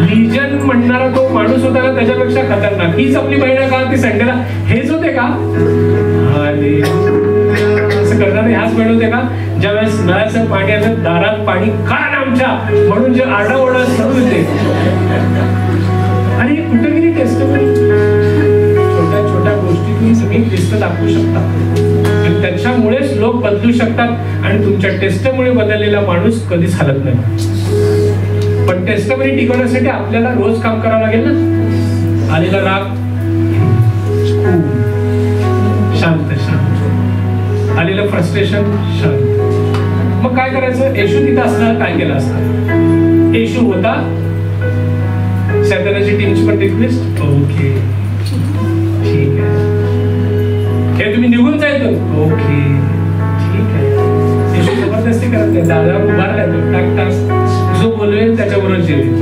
लिजन म्हणणारा तो माणूस होता ना, त्याच्यापेक्षा खतरनाक. हीच आपली बहीण का, ती संडेला हेच होते का, असं करणारे ह्याच बहीण होते का, ज्यावेळेस नळाचं पाणी आलं, दारात पाणी काढ आमच्या म्हणून जे आरडाओरडा सुरू होते. आणि कुठे गेली टेस्टमनी. छोट्या छोट्या गोष्टीतून तुम्ही ख्रिस्त दाखवू शकता, त्याच्यामुळेच लोक बदलू शकतात. आणि तुमच्या टेस्टमुळे बदललेला माणूस कधीच हलत नाही. पण टेस्टमनी टिकवण्यासाठी आपल्याला रोज काम करावं लागेल ना. आलेला राग शांत शांत, आलेलं फ्रस्ट्रेशन शांत. मग काय करायचं, येशू तिथं असणार काय केलं असणार. येशू होता, सैतानाची टीमची पण रिक्वेस्ट, ओके ठीक आहे, हे तुम्ही निघून जायचं, ओके ठीक आहे. येशू जबरदस्ती करत नाही, दादा उभारला तो टाक टाक, जो बोलवेल त्याच्याबरोबर जेवेल.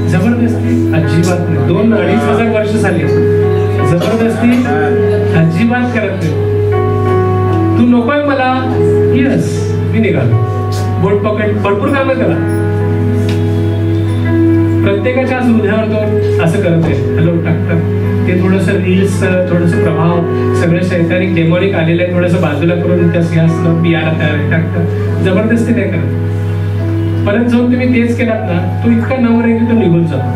जबरदस्ती अजिबात नाही. 2-2,500 वर्ष झाली, जबरदस्ती अजिबात करत नाही. तू नकोय मला, यस मी निघालो, बोट पकड, भरपूर काम करा. प्रत्येकाच्या आज हृदयावर तो असं करत आहे, हॅलो टाक टाक. ते थोडस रील्स, थोडस प्रभाव, सगळं सैतानिक डेमॉनिक आलेलं आहे, थोडस बाजूला करून त्या सिंहासनावर बियाला तयार टाकतात. जबरदस्ती नाही करत. परत जाऊन तुम्ही तेच केलात ना, तो इतका नवर आहे की तो निघून जातो.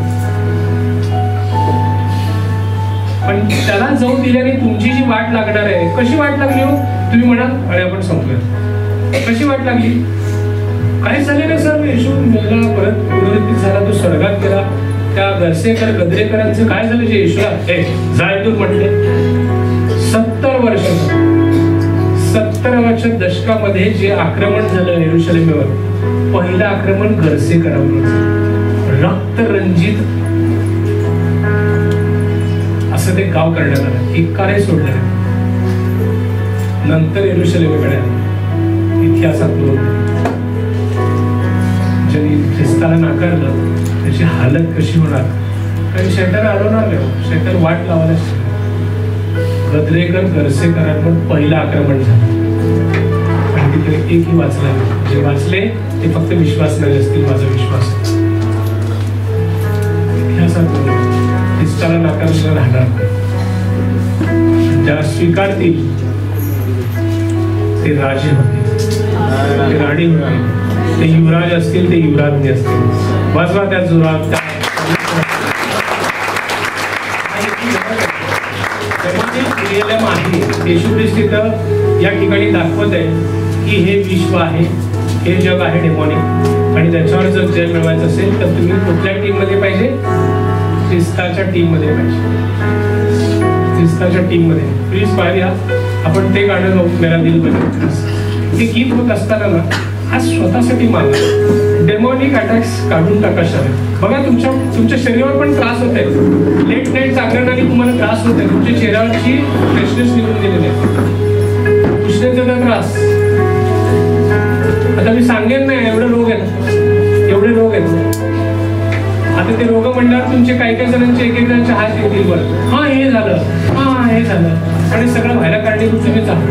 पण त्याला जाऊन दिल्याने तुमची जी वाट लागणार आहे, कशी वाट लागली हो तुम्ही म्हणाल, आणि आपण सांगूया कशी वाट लागली. काय झालेलं सर, येशू मेला, परत पुनरुत्थित झाला, तो स्वर्गात गेला. त्या घरसेकर गद्रेकरांचं काय झालं जे येशूला जायतून म्हटले. 70 वर्ष 70च्या दशकामध्ये जे आक्रमण झालं येरुशलेमेवर, पहिलं आक्रमण गर्सेकरांवर, रक्तरंजित असं ते गाव करण्यात आलं, एकाने सोडलं. नंतर येरुशलेमेकडे इतिहासात नोंद, ज्यांनी ख्रिस्ताला नाकारलं त्याची हालत कशी होणार. कारण शैतान अडवणार नाही, शैतान वाट लावायला शिकले. गद्रेकर गर्सेकरांवर पहिलं आक्रमण झालं आणि तिथे एकही वाचला नाही. जे वाचले ते फक्त विश्वासणारे असतील, माझा विश्वास आहे. इतिहासात ख्रिस्ताला नाकारलेलं राहणार नाही. ज्याला स्वीकारतील ते राजे होते, ते राणी होते, ते युवराज असतील, ते युवराज्ञी असतील. वाजवा त्या जोरात. येशू ख्रिस्त या ठिकाणी दाखवत आहे की हे विश्व आहे, हे जग आहे डेमॉनिक, आणि त्याच्यावर जर जय मिळवायचं असेल तर तुम्ही कुठल्या टीम मध्ये पाहिजे? ख्रिस्ताच्या टीम मध्ये पाहिजे. ख्रिस्ताच्या टीम मध्ये प्लीज पाहिजे. आपण ते गाणं गाऊ, मेरा दिल बदल. ते गीत होत असताना ना आज स्वतःसाठी मागा, डेमॉनिक अटॅक्स काढून टाका शरीर. बघा तुमच्या शरीरावर पण त्रास होत आहे, लेट नाईट जागरणाने तुम्हाला त्रास होत आहे, तुमच्या चेहऱ्यावरची फ्रेशनेस निघून गेलेली आहे, उष्णतेचा त्रास. आता मी सांगेन नाही एवढे रोग आहेत, एवढे रोग आहेत. आता ते रोग म्हणल्यावर तुमचे काही जणांचे एक जणांचे हात येतील बरं, हा हे झालं, हा हे झालं, आणि सगळं व्हायला कारणीभूत तुम्हीच आहात.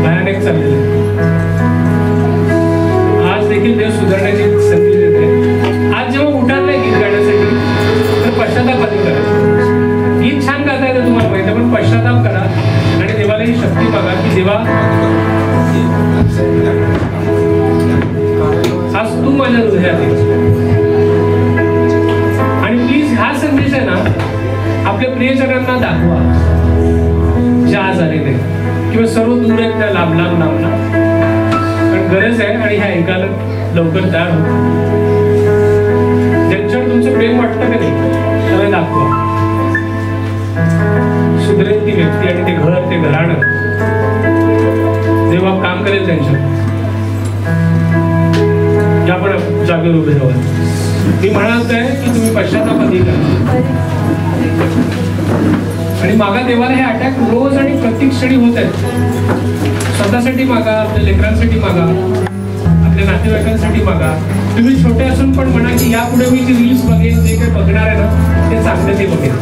भयानक चाललेलं. आज देखील देव सुधारण्याची संधी देते. आज जेव्हा उठाल नाही गीत गाण्यासाठी तर पश्चाताप आधी करा. गीत छान गाता येतं तुम्हाला माहिती, पण पश्चाताप करा आणि देवाला ही शक्ती मागा की देवा आज तू माझ्या हृदयात आहे. आणि प्लीज हा संदेश आहे ना आपल्या प्रियजनांना दाखवा जे आज आलेले किंवा सर्व दूर आहेत त्या लांब लांब लांब. पण गरज आहे आणि ह्या ऐकायला लवकर तयार होत. ज्यांच्यावर तुमचं प्रेम वाटतं का नाही त्याला दाखवा. सुधरेल ती व्यक्ती आणि ते घर, ते घराणं जेव्हा काम करेल त्यांच्यावर. या पण जागेवर उभे राहा. मी म्हणत आहे की तुम्ही पश्चाताप अधिक करा आणि मागा देवाला हे अटॅक रोज आणि प्रत्येक क्षणी होत आहेत. स्वतःसाठी मागा, आपल्या लेकरांसाठी मागा, आपल्या नातेवाईकांसाठी मागा. तुम्ही छोटे असून पण म्हणा की यापुढे मी जे रील्स बघेन, जे काही बघणार आहे ना ते चांगलं ते बघेन,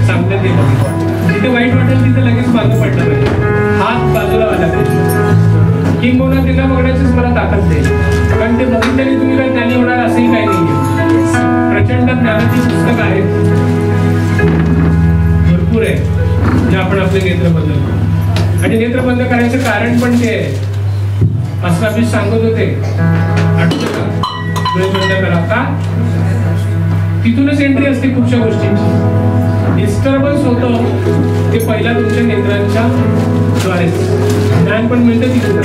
चांगलं ते बघेन. जिथे वाईट वाटेल तिथे लगेच मागं पडलं पाहिजे, हात बाजूला आला पाहिजे. किंबहुना त्यांना बघण्याचीच मला ताकद देईल, कारण ते बघितल्याने तुम्ही काही ज्ञानी होणार असंही काही नाहीये. प्रचंड ज्ञानाची पुस्तकं आहेत, भरपूर आहे जे आपण आपले नेत्र बंद करू. आणि नेत्र बंद करायचं कारण पण ते आहे, असं आम्ही सांगत होते, आठवतं का? डोळे बंद करा का? तिथूनच एंट्री असते खूपशा गोष्टींची. डिस्टर्बन्स होतं ते पहिला तुमच्या नेत्रांच्या द्वारे, ज्ञान पण मिळतं तिथून.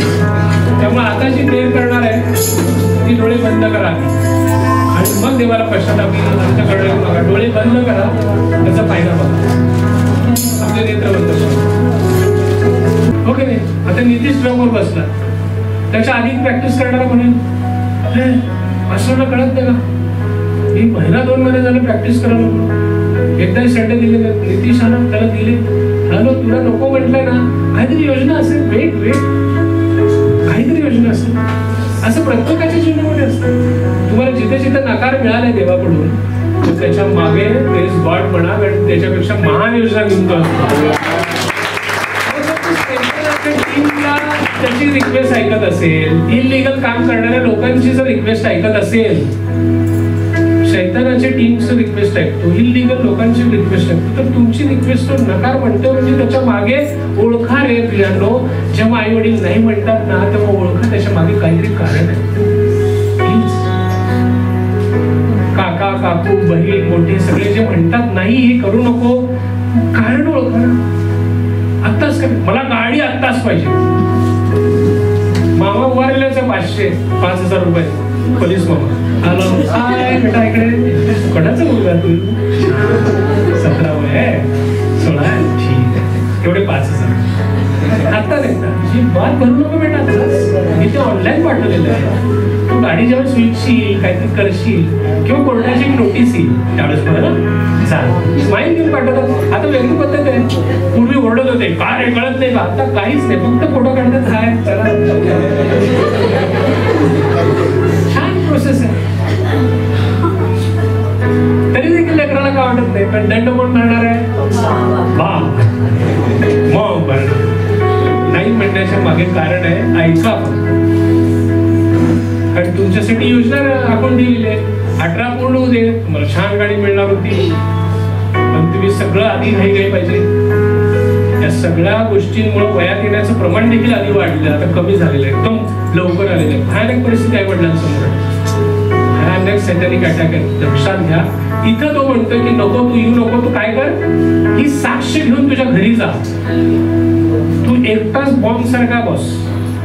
त्यामुळे आता जी प्रेयर करणार आहे ती डोळे बंद करा आणि मग देवाला पश्चाताप आमच्याकडे बघा. डोळे बंद करा, त्याचा फायदा बघा. आपले नेत्र बंद करा. ओके नाही. आता नितीश ड्रमवर बसला, त्याच्या आधी प्रॅक्टिस करणारा म्हणेल असं कळत नाही का, मी महिना 2 महिने झालं प्रॅक्टिस करायला. एकदा संडे दिले नितीश आला, त्याला दिले. हॅलो, तुला नको म्हटलंय ना, काहीतरी योजना असेल, वेट काहीतरी योजना असेल. असं प्रत्येकाच्या जीवनामध्ये असतं. तुम्हाला जिथे जिथे नकार मिळालाय देवाकडून तर त्याच्या मागे प्रेज गॉड म्हणा, कारण त्याच्यापेक्षा महान योजना घेऊन तो असतो. टीमला त्याची रिक्वेस्ट ऐकत असेल, इलिगल काम करणाऱ्या लोकांची जर रिक्वेस्ट ऐकत असेल, शैतानाच्या टीमचं रिक्वेस्ट ऐकतो, इलिगल लोकांची रिक्वेस्ट ऐकतो, तर तुमची रिक्वेस्ट तो नकार म्हणतो. म्हणजे त्याच्या मागे ओळखा रे प्रियांनो. जेव्हा आई वडील नाही म्हणतात ना तेव्हा ओळखा त्याच्या मागे काहीतरी कारण आहे. काका, काकू, बहीण, मोठे सगळे जे म्हणतात नाही हे करू नको, कारण ओळखा ना. आत्ताच मला गाडी आत्ताच पाहिजे. मामा उभारलेच 5,000 रुपये पोलीस मामा. हॅलो, काय बेटा इकडे कोणाचा मुलगा तू? 17 वय आहे, 16 आहे, ठीक आहे. एवढे 5,000. आता नाही ना, ही बात भरू नको बेटा, इथे ऑनलाईन पाठवलेलं आहे. तू गाडी जेव्हा स्विचशील, काहीतरी करशील किंवा कोर्टाची एक नोटीस येईल त्यावेळेस बरं चाल स्माईल घेऊन पाठवतात. आता वेगळी पद्धत आहे. पूर्वी ओरडत होते काय रे कळत नाही का, आता काहीच नाही, फक्त फोटो काढतात. हाय चला, छान प्रोसेस आहे. तरी देखील लेकराला का वाटत नाही, पण दंड कोण करणार आहे? बाप. मग बरं नाही म्हणण्याच्या मागे कारण आहे, ऐका. कारण तुमच्यासाठी योजना आखून दिलेली आहे. 18 पूर्ण होऊ दे, तुम्हाला छान गाडी मिळणार होती, पण तुम्ही सगळं आधी घाई पाहिजे. या सगळ्या गोष्टींमुळे वयात येण्याचं प्रमाण देखील आधी वाढलं, आता कमी झालेलं आहे, एकदम लवकर आलेलं आहे. भयानक परिस्थिती आहे वडिलांसमोर, भयानक सैद्धांतिक अटॅक आहे. लक्षात घ्या, इथं तो म्हणतोय की नको तू येऊ नको, तू काय कर, ही साक्ष घेऊन तुझ्या घरी जा. तू एकटाच बॉम्ब सारखा बस,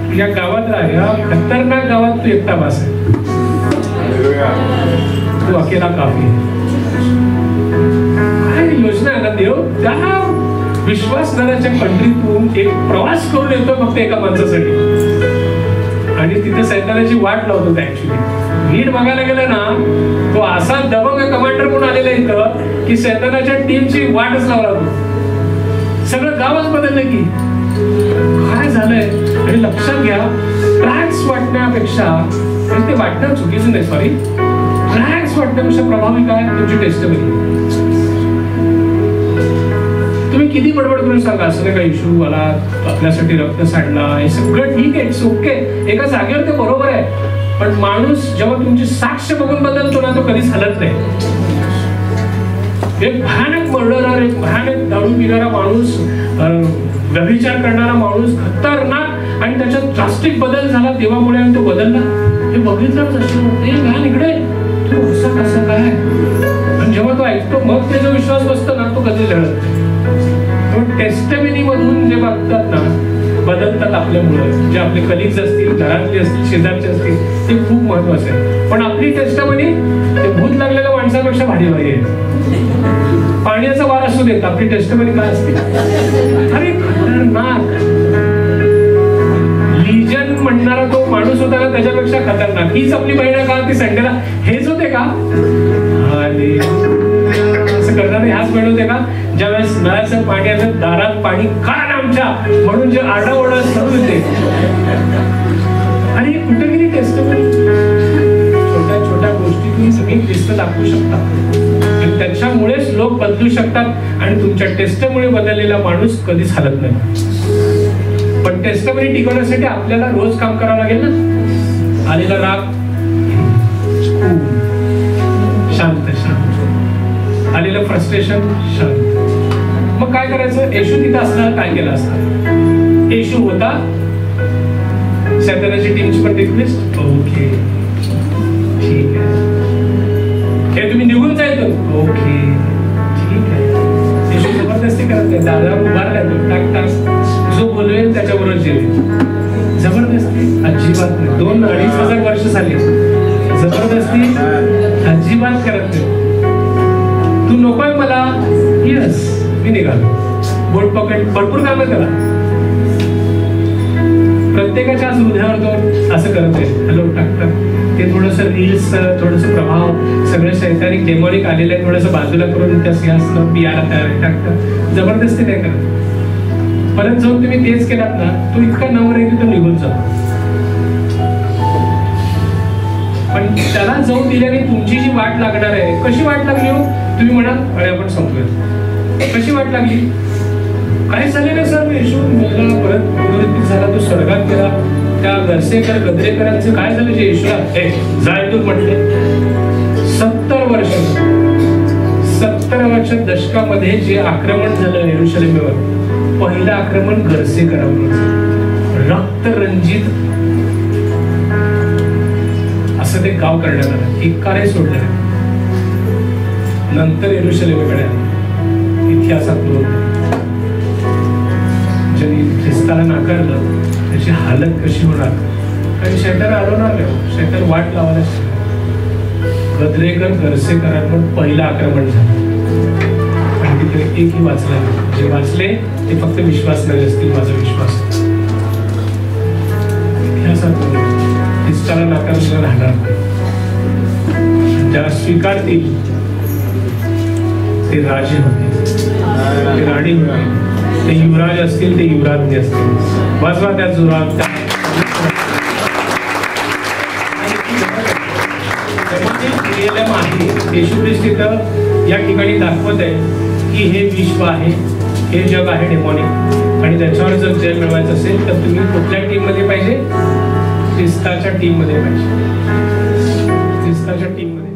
तुझ्या गावात राहा, या खतरनाक गावात तू एकटा बस आहे. तू अकेला काफी. काय योजना आहे ना देव, त्या विश्वासनाच्या कंट्रीतून एक प्रवास करून येतो फक्त एका माणसासाठी, आणि तिथे सैतानाची वाट लावतो. ऍक्च्युली नीट बघायला गेलं ना, तो असा दबंग कमांडर म्हणून आलेला इथं की सैतानाच्या टीमची वाटच लावला तो. सगळं गावच बदललं की काय झालंय. आणि लक्षात घ्या, ट्रॅक्स वाटण्यापेक्षा, ते वाटणं चुकीचं नाही, सॉरी, ट्रॅक्स वाटण्यापेक्षा प्रभावी काय तुमची टेस्टमनी. तुम्ही किती बडबड करून सांगा असं नाही का इश्यू मला, आपल्यासाठी रक्त सांडला, हे सगळं ठीक आहे, इट्स ओके, एका जागेवर ते बरोबर आहे. पण माणूस जेव्हा तुमची साक्ष बघून बदलतो ना, तो कधीच हलत नाही. एक भयानक मर्डरर, एक भयानक दारू पिणारा माणूस, व्यभिचार करणारा माणूस, खतरनाक, आणि त्याच्यात ड्रास्टिक बदल झाला देवामुळे, आणि तो बदलला. हे बघितलं इकडे तू असं कसं काय. आणि जेव्हा तो ऐकतो मग त्याचा विश्वास बसतो ना, तो कधी लढत नाही. टेस्टमनी मधून जे बघतात ना, बदलतात आपल्यामुळे. जे आपले कलिग्स असतील, घरातले असतील, शेजारचे असतील, ते खूप महत्वाचं आहे. पण आपली टेस्टमनी ते भूत लागलेल्या माणसापेक्षा भारी भारी आहे. पाण्याचा वार असू देत, आपली टेस्टमनी काय असते, अरे खतरनाक. लिजन म्हणणारा तो माणूस होता ना, त्याच्यापेक्षा खतरनाक. हीच आपली बहीण का, ती संडेला हेच होते का, असं करणारे ह्याच बहीण होते का, ज्यावेळेस नळाचं पाणी आलं, दारात पाणी काढ आमच्या म्हणून जे आरडाओरडा सुरू होते. आणि कुठे गेली टेस्टमनी. छोट्या छोट्या गोष्टीतून तुम्ही ख्रिस्त दाखवू शकता, आणि त्याच्यामुळेच लोक बदलू शकतात. आणि तुमच्या टेस्टमुळे बदललेला माणूस कधीच हलत नाही. पण टेस्टमनी टिकवण्यासाठी आपल्याला रोज काम करावं लागेल ना. आलेला राग शांत शांत, आलेलं फ्रस्ट्रेशन शांत. मग काय करायचं, येशू तिथं असताना काय केलं असतं. येशू होता, सैतानाची टीमची पण रिक्वेस्ट, ओके ठीक आहे, हे तुम्ही निघून जायचं, ओके ठीक आहे. येशू जबरदस्ती करत नाही, दादा उभारला तो टाक टाक, जो बोलवेल त्याच्याबरोबर जेवेल. जबरदस्ती अजिबात नाही. 2-2,500 वर्ष झाली, जबरदस्ती अजिबात करत नाही. तू नकोय मला, यस मी निघालो, बोट पकड, भरपूर काम आहे त्याला. प्रत्येकाच्या आज हृदयावर तो असं करत आहे, हॅलो टाकतात. ते थोडंसं रील्स, थोडंसं प्रभाव, सगळं सैतानिक डेमॉनिक आलेलं आहे, थोडंसं बाजूला करून त्या सिंहासनावर बियाला तयार आहे, टाकतात. जबरदस्ती नाही करत. परत जाऊन तुम्ही तेच केलात ना, तो इतका नवर आहे की तो निघून जातो. पण त्याला जाऊन दिल्याने तुमची जी वाट लागणार आहे, कशी वाट लागली हो, तुम्ही म्हणाल अरे आपण संपूया. कशी वाट लागली, काय झाले ना सर, येशू मुलगा परत पुनरुत्थित झाला, तो स्वर्गात गेला. त्या गरसेकर गद्रेकरांचं काय झालं जे येशूला जायतून म्हटले. 70 वर्ष दशकामध्ये जे आक्रमण झालं येरुशलेमेवर, पहिलं आक्रमण गरसेकरांवर, रक्तरंजित असं ते गाव करण्यात आलं, एकाने सोडलं. नंतर येरुशलेमेकडे इतिहासात नोंद. ज्यांनी ख्रिस्ताला नाकारलं त्याची हालत कशी होणार, कारण शैतान अडवणार नाही, शैतान वाट लावायला शिकणार. गद्रेकर गरसेकरांवर पहिलं आक्रमण झालं आणि तिथे एकही वाचला नाही. जे वाचले ते फक्त विश्वास नाही असतील, माझा विश्वास इष्टाला नाकारलेलं राहणार नाही. ज्याला स्वीकारतील ते राजे होते, ते राणी होते, ते युवराज असतील, ते युवराज्ञी असतील. वाजवा त्या जोरात. येशू ख्रिस्त या ठिकाणी दाखवत आहे की हे विश्व आहे, हे जग आहे डेमॉनिक, आणि त्याच्यावर जर जय मिळवायचं असेल तर तुम्ही कुठल्या टीम मध्ये पाहिजे? ख्रिस्ताच्या टीम मध्ये पाहिजे, ख्रिस्ताच्या टीम मध्ये.